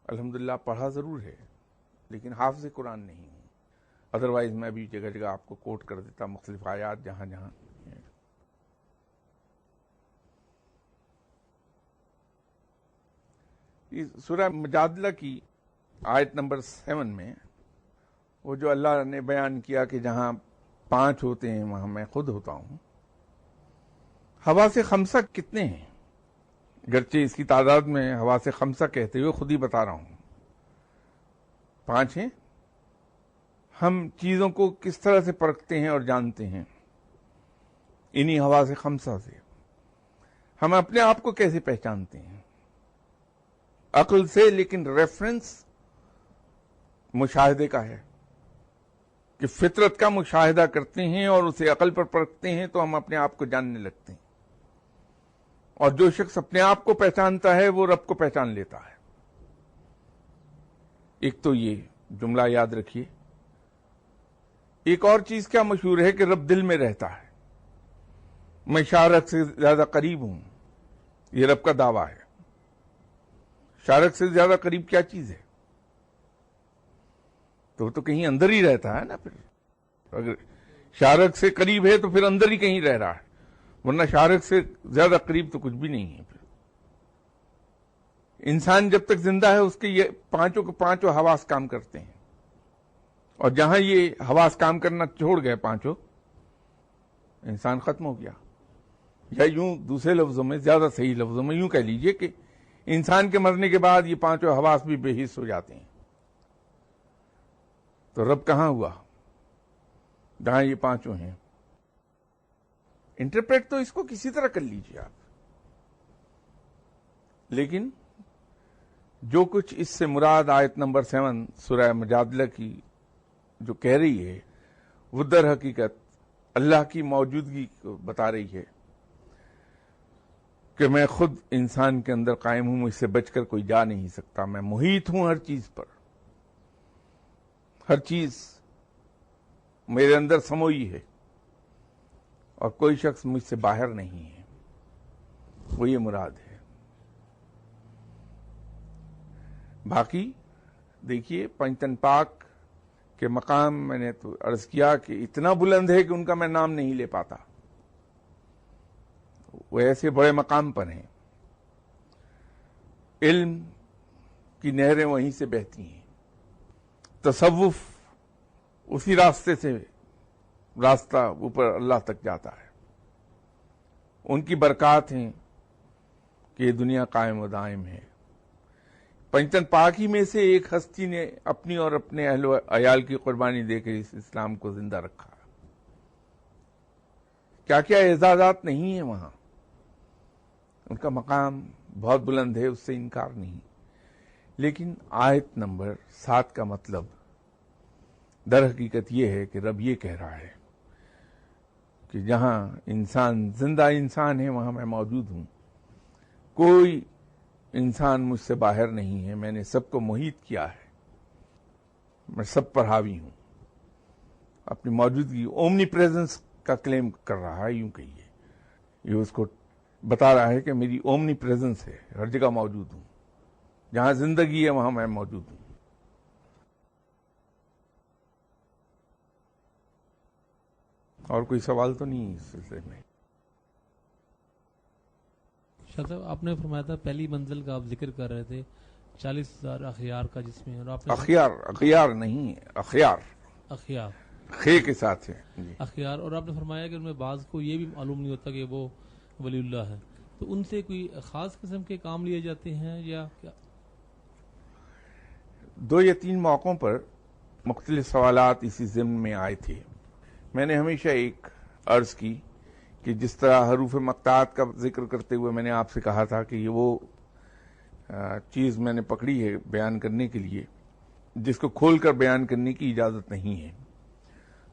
الحمدللہ پڑھا ضرور ہے لیکن حافظ قرآن نہیں ہوں، ادروائز میں بھی جگہ جگہ آپ کو کوٹ کر دیتا مختلف آیات جہاں جہاں ہیں۔ سورہ مجادلہ کی آیت نمبر 7 میں وہ جو اللہ نے بیان کیا کہ جہاں 5 ہوتے ہیں وہاں میں خود ہوتا ہوں، حواس خمسہ کتنے ہیں؟ گرچہ اس کی تعداد میں حواس خمسہ کہتے ہوئے خود ہی بتا رہا ہوں 5 ہیں۔ ہم چیزوں کو کس طرح سے پرکھتے ہیں اور جانتے ہیں؟ انہی حواس خمسہ سے۔ ہم اپنے آپ کو کیسے پہچانتے ہیں؟ عقل سے، لیکن ریفرنس مشاہدے کا ہے کہ فطرت کا مشاہدہ کرتے ہیں اور اسے عقل پر پرکھتے ہیں تو ہم اپنے آپ کو جاننے لگتے ہیں، اور جو شخص اپنے آپ کو پہچانتا ہے وہ رب کو پہچان لیتا ہے۔ ایک تو یہ جملہ یاد رکھیے۔ ایک اور چیز کیا مشہور ہے کہ رب دل میں رہتا ہے، میں شارک سے زیادہ قریب ہوں، یہ رب کا دعویٰ ہے۔ شارک سے زیادہ قریب کیا چیز ہے؟ تو وہ تو کہیں اندر ہی رہتا ہے نا۔ پھر اگر شارک سے قریب ہے تو پھر اندر ہی کہیں رہ رہا ہے، ورنہ شارک سے زیادہ قریب تو کچھ بھی نہیں ہے۔ پھر انسان جب تک زندہ ہے اس کے یہ پانچوں کے پانچوں حواس کام کرتے ہیں، اور جہاں یہ حواس کام کرنا چھوڑ گئے پانچوں، انسان ختم ہو گیا۔ یا یوں دوسرے لفظوں میں، زیادہ صحیح لفظوں میں یوں کہہ لیجئے کہ انسان کے مرنے کے بعد یہ پانچوں حواس بھی بے حس ہو جاتے ہیں۔ تو رب کہاں ہوا جہاں یہ پانچوں ہیں؟ انٹرپریٹ تو اس کو کسی طرح کر لیجئے آپ، لیکن جو کچھ اس سے مراد آیت نمبر 7 سورہ مجادلہ کی جو کہہ رہی ہے وہ در حقیقت اللہ کی موجودگی کو بتا رہی ہے کہ میں خود انسان کے اندر قائم ہوں، مجھ سے بچ کر کوئی جا نہیں سکتا، میں محیط ہوں ہر چیز پر، ہر چیز میرے اندر سموئی ہے اور کوئی شخص مجھ سے باہر نہیں ہے، وہ یہ مراد ہے۔ باقی دیکھیے پنجتن پاک کے مقام میں نے تو عرض کیا کہ اتنا بلند ہے کہ ان کا میں نام نہیں لے پاتا، وہ ایسے بڑے مقام پر ہیں۔ علم کی نہریں وہیں سے بہتی ہیں، تصوف اسی راستے سے راستہ اوپر اللہ تک جاتا ہے، ان کی برکات ہیں کہ یہ دنیا قائم و دائم ہے۔ پنجتن پاک ہی میں سے ایک ہستی نے اپنی اور اپنے اہل و عیال کی قربانی دے کے اس اسلام کو زندہ رکھا۔ کیا کیا اعزازات نہیں ہیں وہاں، ان کا مقام بہت بلند ہے، اس سے انکار نہیں۔ لیکن آیت نمبر 7 کا مطلب در حقیقت یہ ہے کہ رب یہ کہہ رہا ہے کہ جہاں انسان زندہ انسان ہے وہاں میں موجود ہوں، کوئی انسان مجھ سے باہر نہیں ہے، میں نے سب کو محیط کیا ہے، میں سب پر حاوی ہوں۔ اپنی موجودگی اومنی پریزنس کا کلیم کر رہا ہے، یوں کہیے، یہ اس کو بتا رہا ہے کہ میری اومنی پریزنس ہے، ہر جگہ موجود ہوں، جہاں زندگی ہے وہاں میں موجود ہوں۔ اور کوئی سوال تو نہیں اس سلسلے میں؟ شاہ صاحب آپ نے فرمایا تھا پہلی منزل کا آپ ذکر کر رہے تھے 40,000 اخیار کا، جس میں اور آپ نے اخیار نہیں، اخیار خے کے ساتھ ہے جی۔ اخیار، اور آپ نے فرمایا کہ ان میں بعض کو یہ بھی معلوم نہیں ہوتا کہ وہ ولی اللہ ہے، تو ان سے کوئی خاص قسم کے کام لیے جاتے ہیں یا کیا؟ 2 یا 3 موقعوں پر مختلف سوالات اسی ضمن میں آئے تھے۔ میں نے ہمیشہ ایک عرض کی کہ جس طرح حروف مقطعات کا ذکر کرتے ہوئے میں نے آپ سے کہا تھا کہ یہ وہ چیز میں نے پکڑی ہے بیان کرنے کے لیے جس کو کھول کر بیان کرنے کی اجازت نہیں ہے،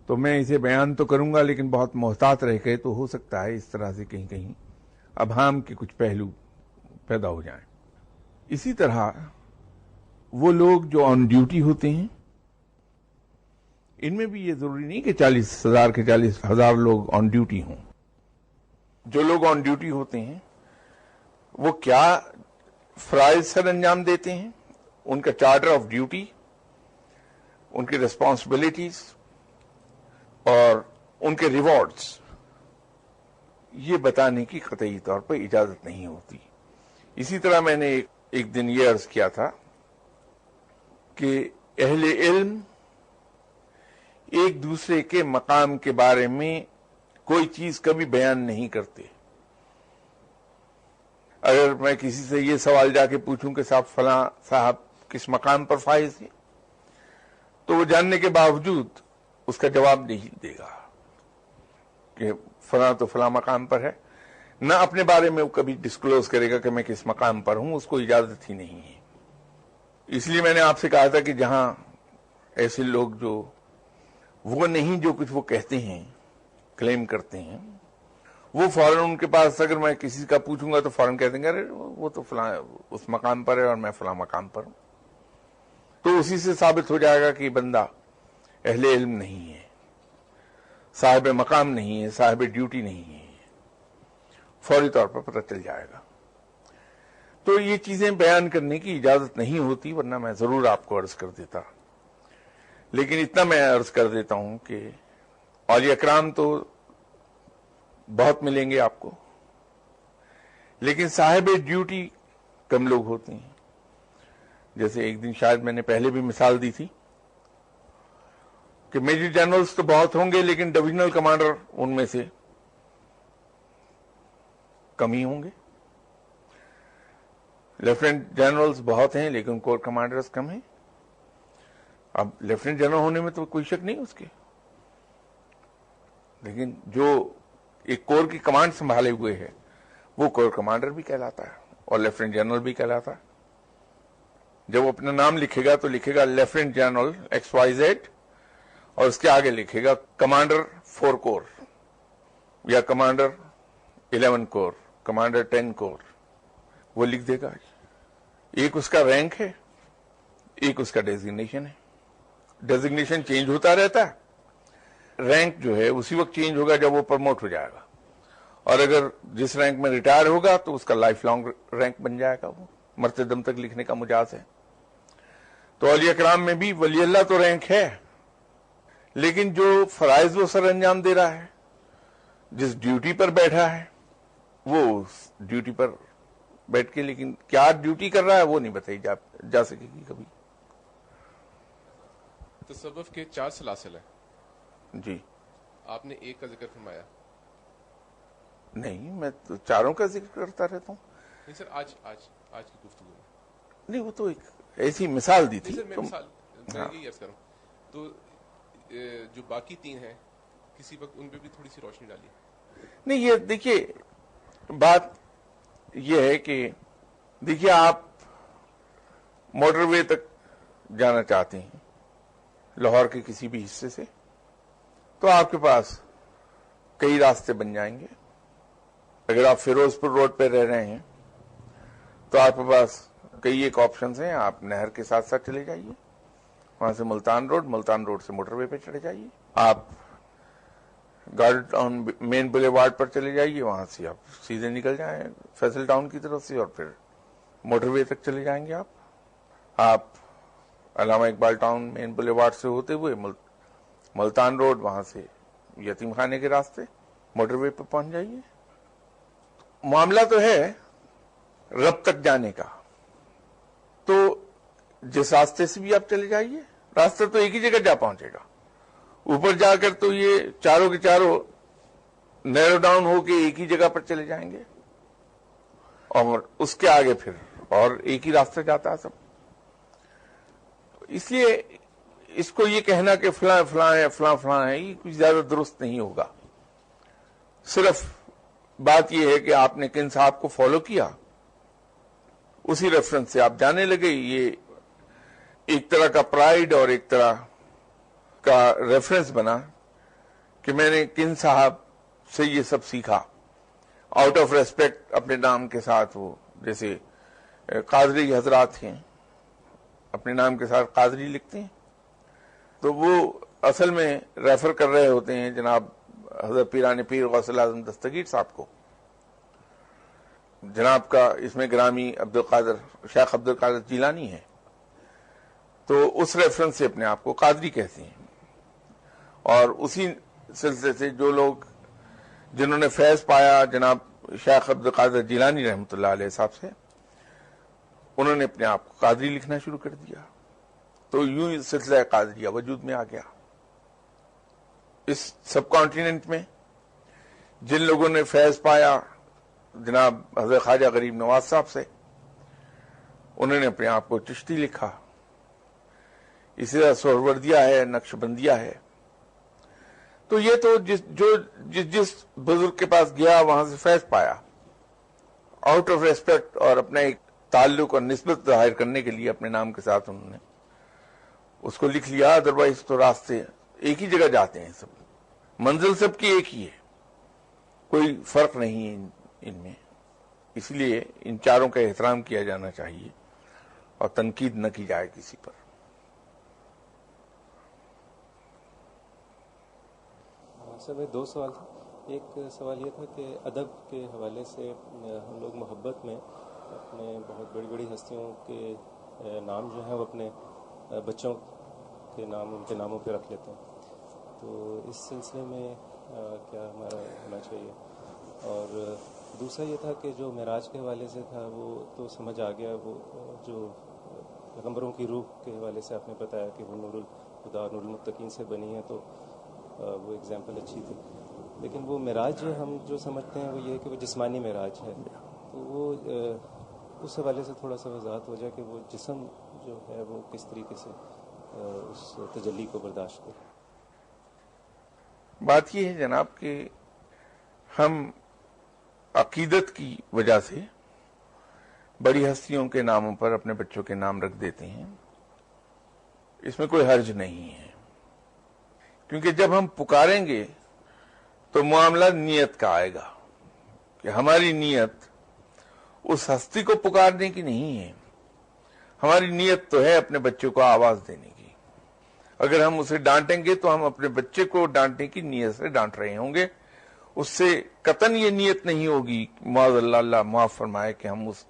تو میں اسے بیان تو کروں گا لیکن بہت محتاط رہ کے، تو ہو سکتا ہے اس طرح سے کہیں کہیں ابہام کے کچھ پہلو پیدا ہو جائیں۔ اسی طرح وہ لوگ جو آن ڈیوٹی ہوتے ہیں، ان میں بھی یہ ضروری نہیں کہ 40,000 کے 40,000 لوگ آن ڈیوٹی ہوں۔ جو لوگ آن ڈیوٹی ہوتے ہیں وہ کیا فرائض سر انجام دیتے ہیں، ان کا چارٹر آف ڈیوٹی، ان کی ریسپانسبلٹیز اور ان کے ریوارڈز، یہ بتانے کی قطعی طور پر اجازت نہیں ہوتی۔ اسی طرح میں نے ایک دن یہ عرض کیا تھا کہ اہل علم ایک دوسرے کے مقام کے بارے میں کوئی چیز کبھی بیان نہیں کرتے۔ اگر میں کسی سے یہ سوال جا کے پوچھوں کہ فلاں صاحب کس مقام پر فائز ہیں، تو وہ جاننے کے باوجود اس کا جواب نہیں دے گا کہ فلاں تو فلاں مقام پر ہے، نہ اپنے بارے میں وہ کبھی ڈسکلوز کرے گا کہ میں کس مقام پر ہوں، اس کو اجازت ہی نہیں ہے۔ اس لیے میں نے آپ سے کہا تھا کہ جہاں ایسے لوگ جو وہ نہیں جو کچھ وہ کہتے ہیں، کلیم کرتے ہیں، وہ فوراً ان کے پاس اگر میں کسی کا پوچھوں گا تو فوراً کہہ دیں گے ارے وہ تو فلاں اس مقام پر ہے اور میں فلاں مقام پر ہوں، تو اسی سے ثابت ہو جائے گا کہ یہ بندہ اہل علم نہیں ہے، صاحب مقام نہیں ہے، صاحب ڈیوٹی نہیں ہے، فوری طور پر پتہ چل جائے گا۔ تو یہ چیزیں بیان کرنے کی اجازت نہیں ہوتی، ورنہ میں ضرور آپ کو عرض کر دیتا۔ لیکن اتنا میں عرض کر دیتا ہوں کہ اولیاء کرام تو بہت ملیں گے آپ کو، لیکن صاحب ڈیوٹی کم لوگ ہوتے ہیں۔ جیسے ایک دن شاید میں نے پہلے بھی مثال دی تھی کہ میجر جنرلز تو بہت ہوں گے لیکن ڈویژنل کمانڈر ان میں سے کم ہی ہوں گے۔ لیفٹیننٹ جنرلز بہت ہیں لیکن کور کمانڈرز کم ہیں۔ اب لیفٹیننٹ جنرل ہونے میں تو کوئی شک نہیں اس کے، لیکن جو ایک کور کی کمانڈ سنبھالے ہوئے ہے وہ کور کمانڈر بھی کہلاتا ہے اور لیفٹیننٹ جنرل بھی کہلاتا ہے۔ جب وہ اپنا نام لکھے گا تو لکھے گا لیفٹیننٹ جنرل XYZ اور اس کے آگے لکھے گا کمانڈر 4 کور یا کمانڈر 11 کور، کمانڈر 10 کور، وہ لکھ دے گا۔ ایک اس کا رینک ہے، ایک اس کا ڈیزگنیشن ہے۔ ڈیزگنیشن چینج ہوتا رہتا ہے، رینک جو ہے اسی وقت چینج ہوگا جب وہ پروموٹ ہو جائے گا، اور اگر جس رینک میں ریٹائر ہوگا تو اس کا لائف لانگ رینک بن جائے گا، وہ مرتے دم تک لکھنے کا مجاز ہے۔ تو اولیاء کرام میں بھی ولی اللہ تو رینک ہے، لیکن جو فرائض وہ سر انجام دے رہا ہے، جس ڈیوٹی پر بیٹھا ہے، وہ اس ڈیوٹی پر بیٹھ کے لیکن کیا ڈیوٹی کر رہا ہے وہ نہیں بتائی جا سکے گی کبھی۔ تصوف کے 4 سلاسل ہیں، جی آپ نے ایک کا ذکر فرمایا۔ نہیں، میں تو چاروں کا ذکر کرتا رہتا ہوں۔ نہیں سر، آج کی گفتگو میں نہیں، وہ تو ایک ایسی مثال دی تھی۔ نہیں سر، میں مثال میں یہی عرض کروں تو جو باقی 3 ہیں کسی وقت ان پہ بھی تھوڑی سی روشنی ڈالی۔ نہیں، یہ دیکھیے بات یہ ہے کہ دیکھیے آپ موٹر وے تک جانا چاہتے ہیں لاہور کے کسی بھی حصے سے، تو آپ کے پاس کئی راستے بن جائیں گے۔ اگر آپ فیروز پور روڈ پہ رہ رہے ہیں تو آپ کے پاس کئی ایک آپشنز ہیں، آپ نہر کے ساتھ ساتھ چلے جائیے، وہاں سے ملتان روڈ سے موٹر وے پہ چلے جائیے، آپ گارڈن ٹاؤن مین بلیوارڈ پر چلے جائیے، وہاں سے آپ سیدھے نکل جائیں فیصل ٹاؤن کی طرف سے اور پھر موٹر وے تک چلے جائیں گے۔ آپ علامہ اقبال ٹاؤن مین بلیوارڈ سے ہوتے ہوئے ملتان روڈ، وہاں سے یتیم خانے کے راستے موٹر وے پہ پہنچ جائیے۔ معاملہ تو ہے رب تک جانے کا، تو جس راستے سے بھی آپ چلے جائیے راستہ تو ایک ہی جگہ جا پہنچے گا۔ اوپر جا کر تو یہ چاروں کے چاروں نیرو ڈاؤن ہو کے ایک ہی جگہ پر چلے جائیں گے، اور اس کے آگے پھر اور ایک ہی راستہ جاتا ہے سب۔ اس لیے اس کو یہ کہنا کہ فلاں فلاں ہے فلاں فلاں ہے، یہ کچھ زیادہ درست نہیں ہوگا۔ صرف بات یہ ہے کہ آپ نے کن صاحب کو فالو کیا، اسی ریفرنس سے آپ جانے لگے۔ یہ ایک طرح کا پرائیڈ اور ایک طرح کا ریفرنس بنا کہ میں نے کن صاحب سے یہ سب سیکھا، آؤٹ آف ریسپیکٹ اپنے نام کے ساتھ۔ وہ جیسے قادری حضرات ہیں، اپنے نام کے ساتھ قادری لکھتے ہیں، تو وہ اصل میں ریفر کر رہے ہوتے ہیں جناب حضرت پیران پیر غوث اعظم دستگیر صاحب کو۔ جناب کا اس میں گرامی شیخ عبد القادر جیلانی ہے، تو اس ریفرنس سے اپنے آپ کو قادری کہتے ہیں، اور اسی سلسلے سے جو لوگ جنہوں نے فیض پایا جناب شیخ عبد القادر جیلانی رحمۃ اللہ علیہ صاحب سے، انہوں نے اپنے آپ کو قادری لکھنا شروع کر دیا، تو یوں ہی سلسلہ قادریہ وجود میں آ گیا۔ اس سب کانٹیننٹ میں جن لوگوں نے فیض پایا جناب حضرت خواجہ غریب نواز صاحب سے، انہوں نے اپنے آپ کو چشتی لکھا، اسی طرح سہروردیہ ہے، نقش بندیہ ہے۔ تو یہ تو جس بزرگ کے پاس گیا وہاں سے فیض پایا، آؤٹ آف ریسپیکٹ اور اپنا ایک تعلق اور نسبت ظاہر کرنے کے لیے اپنے نام کے ساتھ انہوں نے اس کو لکھ لیا، ادروائز تو راستے ایک ہی جگہ جاتے ہیں، سب منزل سب کی ایک ہی ہے، کوئی فرق نہیں ہے ان میں، اس لیے ان چاروں کا احترام کیا جانا چاہیے اور تنقید نہ کی جائے کسی پر۔ سر میں 2 سوال تھے۔ ایک سوال یہ تھا کہ ادب کے حوالے سے ہم لوگ محبت میں اپنے بہت بڑی بڑی ہستیوں کے نام جو ہیں وہ اپنے بچوں کے نام ان کے ناموں پہ رکھ لیتے ہیں، تو اس سلسلے میں کیا ہمارا ہونا چاہیے؟ اور دوسرا یہ تھا کہ جو معراج کے حوالے سے تھا وہ تو سمجھ آ گیا، وہ جو پیغمبروں کی روح کے حوالے سے آپ نے بتایا کہ وہ نور الخدا نور المتقین سے بنی ہے، تو وہ اگزامپل اچھی تھی، لیکن وہ معراج ہم جو سمجھتے ہیں وہ یہ ہے کہ وہ جسمانی معراج ہے، تو وہ اس حوالے سے تھوڑا سا وضاحت ہو جائے کہ وہ جسم جو ہے وہ کس طریقے سے اس تجلی کو برداشت کرے۔ بات یہ ہے جناب کہ ہم عقیدت کی وجہ سے بڑی ہستیوں کے ناموں پر اپنے بچوں کے نام رکھ دیتے ہیں، اس میں کوئی حرج نہیں ہے، کیونکہ جب ہم پکاریں گے تو معاملہ نیت کا آئے گا کہ ہماری نیت اس ہستی کو پکارنے کی نہیں ہے، ہماری نیت تو ہے اپنے بچوں کو آواز دینے کی۔ اگر ہم اسے ڈانٹیں گے تو ہم اپنے بچے کو ڈانٹنے کی نیت سے ڈانٹ رہے ہوں گے، اس سے قطعاً یہ نیت نہیں ہوگی، معاذ اللہ اللہ معاف فرمائے، کہ ہم اس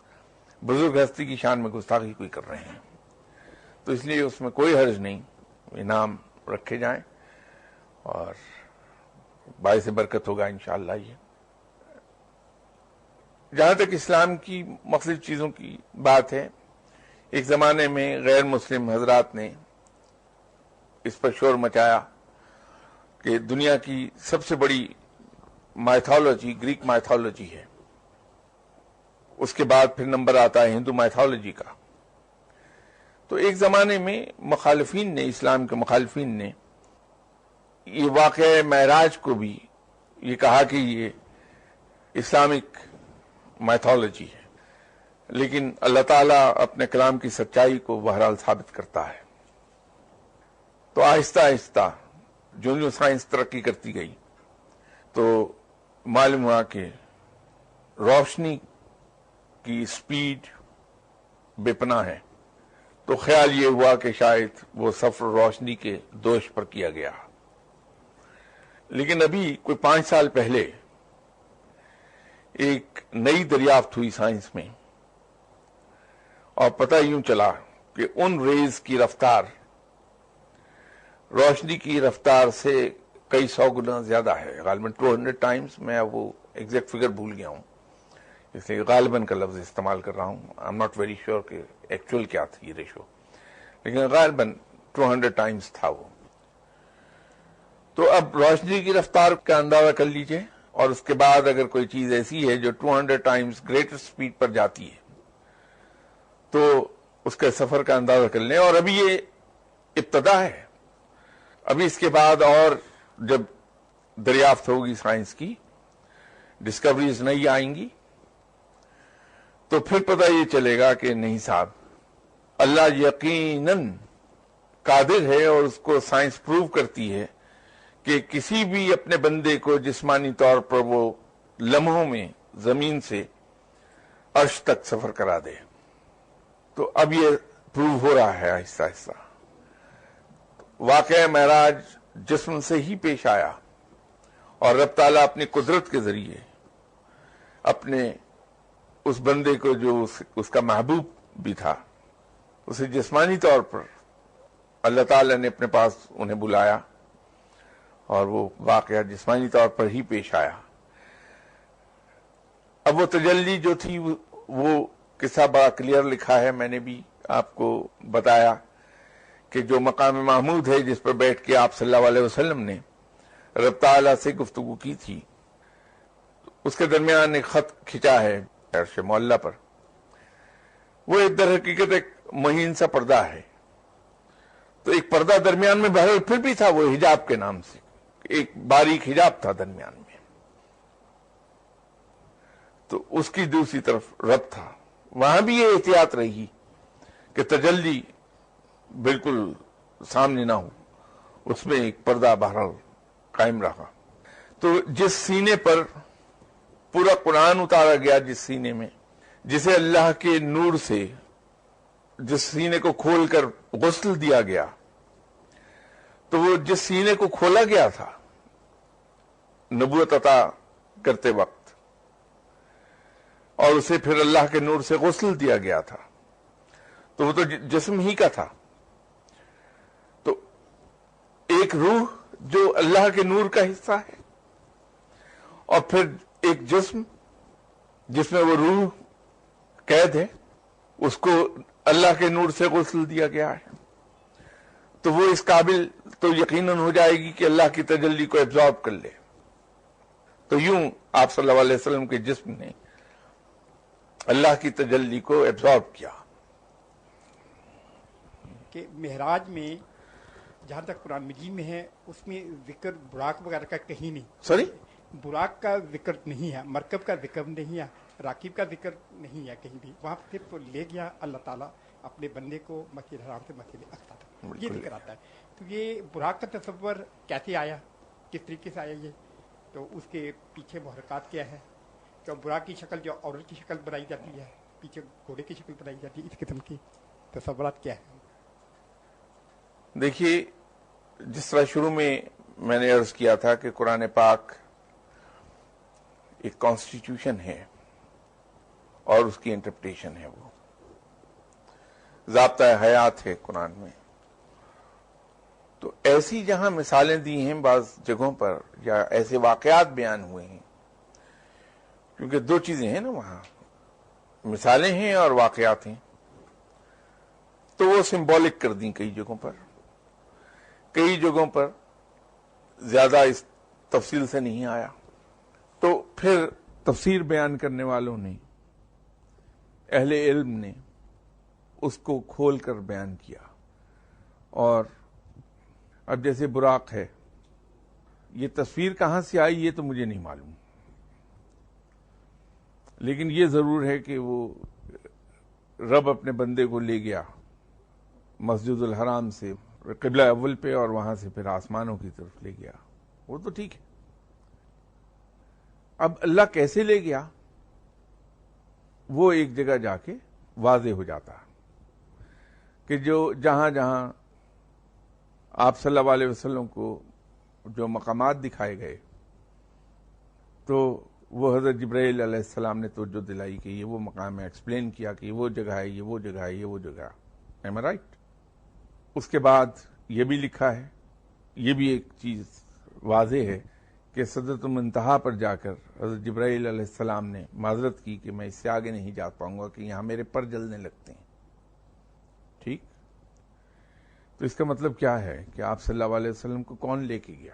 بزرگ ہستی کی شان میں گستاخی کوئی کر رہے ہیں۔ تو اس لیے اس میں کوئی حرج نہیں، انعام رکھے جائیں اور باعث برکت ہوگا انشاءاللہ۔ یہ جہاں تک اسلام کی مختلف چیزوں کی بات ہے، ایک زمانے میں غیر مسلم حضرات نے اس پر شور مچایا کہ دنیا کی سب سے بڑی مائتھولوجی گریک مائتھولوجی ہے، اس کے بعد پھر نمبر آتا ہے ہندو مائتھولوجی کا۔ تو ایک زمانے میں مخالفین نے، اسلام کے مخالفین نے، یہ واقعہ معراج کو بھی یہ کہا کہ یہ اسلامک مائتھولوجی ہے، لیکن اللہ تعالیٰ اپنے کلام کی سچائی کو بہرحال ثابت کرتا ہے۔ تو آہستہ آہستہ جو سائنس ترقی کرتی گئی تو معلوم ہوا کہ روشنی کی سپیڈ بے پناہ ہے، تو خیال یہ ہوا کہ شاید وہ سفر روشنی کے دوش پر کیا گیا۔ لیکن ابھی کوئی 5 سال پہلے ایک نئی دریافت ہوئی سائنس میں، اور پتہ یوں چلا کہ ان ریز کی رفتار روشنی کی رفتار سے کئی 100 گنا زیادہ ہے، غالباً 200 ٹائمز، میں اب وہ ایگزیکٹ فگر بھول گیا ہوں، اس لیے غالباً کا لفظ استعمال کر رہا ہوں، I am not very sure کہ ایکچوئل کیا تھی یہ ریشو، لیکن غالباً 200 ٹائمز تھا وہ۔ تو اب روشنی کی رفتار کا اندازہ کر لیجئے، اور اس کے بعد اگر کوئی چیز ایسی ہے جو 200 ٹائمز گریٹر سپیڈ پر جاتی ہے تو اس کے سفر کا اندازہ کر لیں۔ اور ابھی یہ ابتدا ہے، ابھی اس کے بعد اور جب دریافت ہوگی سائنس کی، ڈسکوریز نہیں آئیں گی، تو پھر پتہ یہ چلے گا کہ نہیں صاحب، اللہ یقیناً قادر ہے، اور اس کو سائنس پروو کرتی ہے کہ کسی بھی اپنے بندے کو جسمانی طور پر وہ لمحوں میں زمین سے عرش تک سفر کرا دے۔ تو اب یہ پروو ہو رہا ہے آہستہ آہستہ۔ واقعہ معراج جسم سے ہی پیش آیا، اور رب تعالیٰ اپنی قدرت کے ذریعے اپنے اس بندے کو جو اس کا محبوب بھی تھا، اسے جسمانی طور پر اللہ تعالی نے اپنے پاس انہیں بلایا اور وہ واقعہ جسمانی طور پر ہی پیش آیا۔ اب وہ تجلی جو تھی وہ قصہ بڑا کلیئر لکھا ہے، میں نے بھی آپ کو بتایا کہ جو مقام محمود ہے جس پر بیٹھ کے آپ صلی اللہ علیہ وسلم نے رب تعالیٰ سے گفتگو کی تھی، اس کے درمیان ایک خط کھچا ہے عرش معلیٰ پر، وہ ایک در حقیقت ایک مہین سا پردہ ہے۔ تو ایک پردہ درمیان میں بہرحال پھر بھی تھا، وہ حجاب کے نام سے ایک باریک حجاب تھا درمیان میں، تو اس کی دوسری طرف رب تھا۔ وہاں بھی یہ احتیاط رہی کہ تجلی بالکل سامنے نہ ہو، اس میں ایک پردہ بہرحال قائم رہا۔ تو جس سینے پر پورا قرآن اتارا گیا، جس سینے میں جسے اللہ کے نور سے جس سینے کو کھول کر غسل دیا گیا، تو وہ جس سینے کو کھولا گیا تھا نبوت عطا کرتے وقت، اور اسے پھر اللہ کے نور سے غسل دیا گیا تھا، تو وہ تو جسم ہی کا تھا۔ تو ایک روح جو اللہ کے نور کا حصہ ہے، اور پھر ایک جسم جس میں وہ روح قید ہے، اس کو اللہ کے نور سے غسل دیا گیا ہے، تو وہ اس قابل تو یقیناً ہو جائے گی کہ اللہ کی تجلی کو ایبزارب کر لے۔ تو یوں آپ صلی اللہ علیہ وسلم کے جسم نے اللہ کی تجلی کو ایبزارب کیا۔ کہ معراج میں جہاں تک قرآن مجید میں ہے، اس میں ذکر براق وغیرہ کا کہیں نہیں، سوری، براق کا ذکر نہیں ہے، مرکب کا ذکر نہیں ہے، راکب کا ذکر نہیں ہے کہیں بھی۔ وہاں صرف لے گیا اللہ تعالیٰ اپنے بندے کو مسجد حرام سے مسجد اقصی تک، یہ ذکر آتا ہے۔ تو یہ براق کا تصور کیسے آیا، کس طریقے سے آیا یہ، تو اس کے پیچھے محرکات کیا ہے؟ تو براق کی شکل جو عورت کی شکل بنائی جاتی ہے، پیچھے گھوڑے کی شکل بنائی جاتی ہے، اس قسم کی تصورات کیا ہے؟ دیکھیے، جس طرح شروع میں نے عرض کیا تھا کہ قرآن پاک ایک کانسٹیٹیوشن ہے اور اس کی انٹرپریٹیشن ہے، وہ ضابطہ حیات ہے قرآن میں۔ تو ایسی جہاں مثالیں دی ہیں بعض جگہوں پر، یا ایسے واقعات بیان ہوئے ہیں، کیونکہ دو چیزیں ہیں نا وہاں، مثالیں ہیں اور واقعات ہیں، تو وہ سمبولک کر دیں کئی جگہوں پر، کئی جگہوں پر زیادہ اس تفصیل سے نہیں آیا۔ تو پھر تفسیر بیان کرنے والوں نے، اہل علم نے اس کو کھول کر بیان کیا۔ اور اب جیسے براق ہے، یہ تصویر کہاں سے آئی یہ تو مجھے نہیں معلوم، لیکن یہ ضرور ہے کہ وہ رب اپنے بندے کو لے گیا مسجد الحرام سے قبلہ اول پہ، اور وہاں سے پھر آسمانوں کی طرف لے گیا، وہ تو ٹھیک ہے۔ اب اللہ کیسے لے گیا وہ ایک جگہ جا کے واضح ہو جاتا کہ جو جہاں جہاں آپ صلی اللہ علیہ وسلم کو جو مقامات دکھائے گئے، تو وہ حضرت جبرائیل علیہ السلام نے توجہ دلائی کہ یہ وہ مقام ہے، ایکسپلین کیا کہ یہ وہ جگہ ہے، یہ وہ جگہ ہے، یہ وہ جگہ ہے، ایم آئی رائٹ؟ اس کے بعد یہ بھی لکھا ہے، یہ بھی ایک چیز واضح ہے کہ سدرۃ المنتہا پر جا کر حضرت جبرائیل علیہ السلام نے معذرت کی کہ میں اس سے آگے نہیں جا پاؤں گا کہ یہاں میرے پر جلنے لگتے ہیں، ٹھیک؟ تو اس کا مطلب کیا ہے کہ آپ صلی اللہ علیہ وسلم کو کون لے کے گیا؟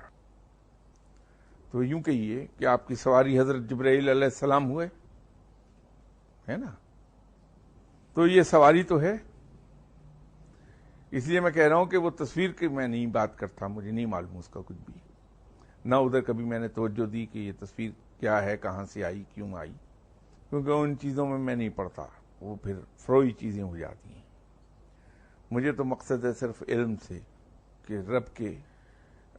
تو یوں کہیے کہ آپ کی سواری حضرت جبرائیل علیہ السلام ہوئے، ہے نا؟ تو یہ سواری تو ہے، اس لیے میں کہہ رہا ہوں کہ وہ تصویر کی میں نہیں بات کرتا، مجھے نہیں معلوم اس کا کچھ بھی، نہ ادھر کبھی میں نے توجہ دی کہ یہ تصویر کیا ہے، کہاں سے آئی، کیوں آئی، کیونکہ ان چیزوں میں نہیں پڑتا، وہ پھر فروئی چیزیں ہو جاتی ہیں۔ مجھے تو مقصد ہے صرف علم سے کہ رب کے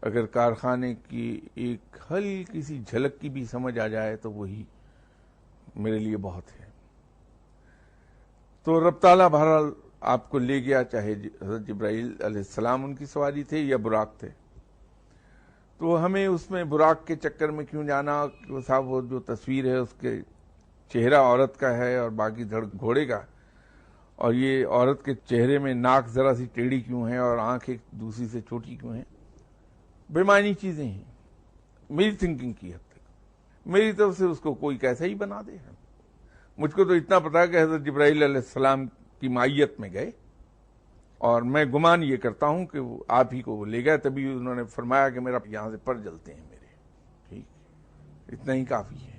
اگر کارخانے کی ایک ہلکی سی جھلک کی بھی سمجھ آ جائے تو وہی میرے لیے بہت ہے۔ تو رب تعالیٰ بہرحال آپ کو لے گیا، چاہے حضرت جبرائیل علیہ السلام ان کی سواری تھے یا براق تھے، تو ہمیں اس میں براق کے چکر میں کیوں جانا کہ صاحب وہ جو تصویر ہے اس کے چہرہ عورت کا ہے اور باقی دھڑ گھوڑے کا، اور یہ عورت کے چہرے میں ناک ذرا سی ٹیڑھی کیوں ہے اور آنکھ ایک دوسری سے چھوٹی کیوں ہیں، بے معنی چیزیں ہیں میری تھنکنگ کی حد تک۔ میری طرف سے اس کو کوئی کیسا ہی بنا دے۔ مجھ کو تو اتنا پتا کہ حضرت جبرائیل علیہ السلام کی معیت میں گئے، اور میں گمان یہ کرتا ہوں کہ وہ آپ ہی کو وہ لے گئے، تبھی انہوں نے فرمایا کہ میرا یہاں سے پر جلتے ہیں میرے، ٹھیک، اتنا ہی کافی ہے۔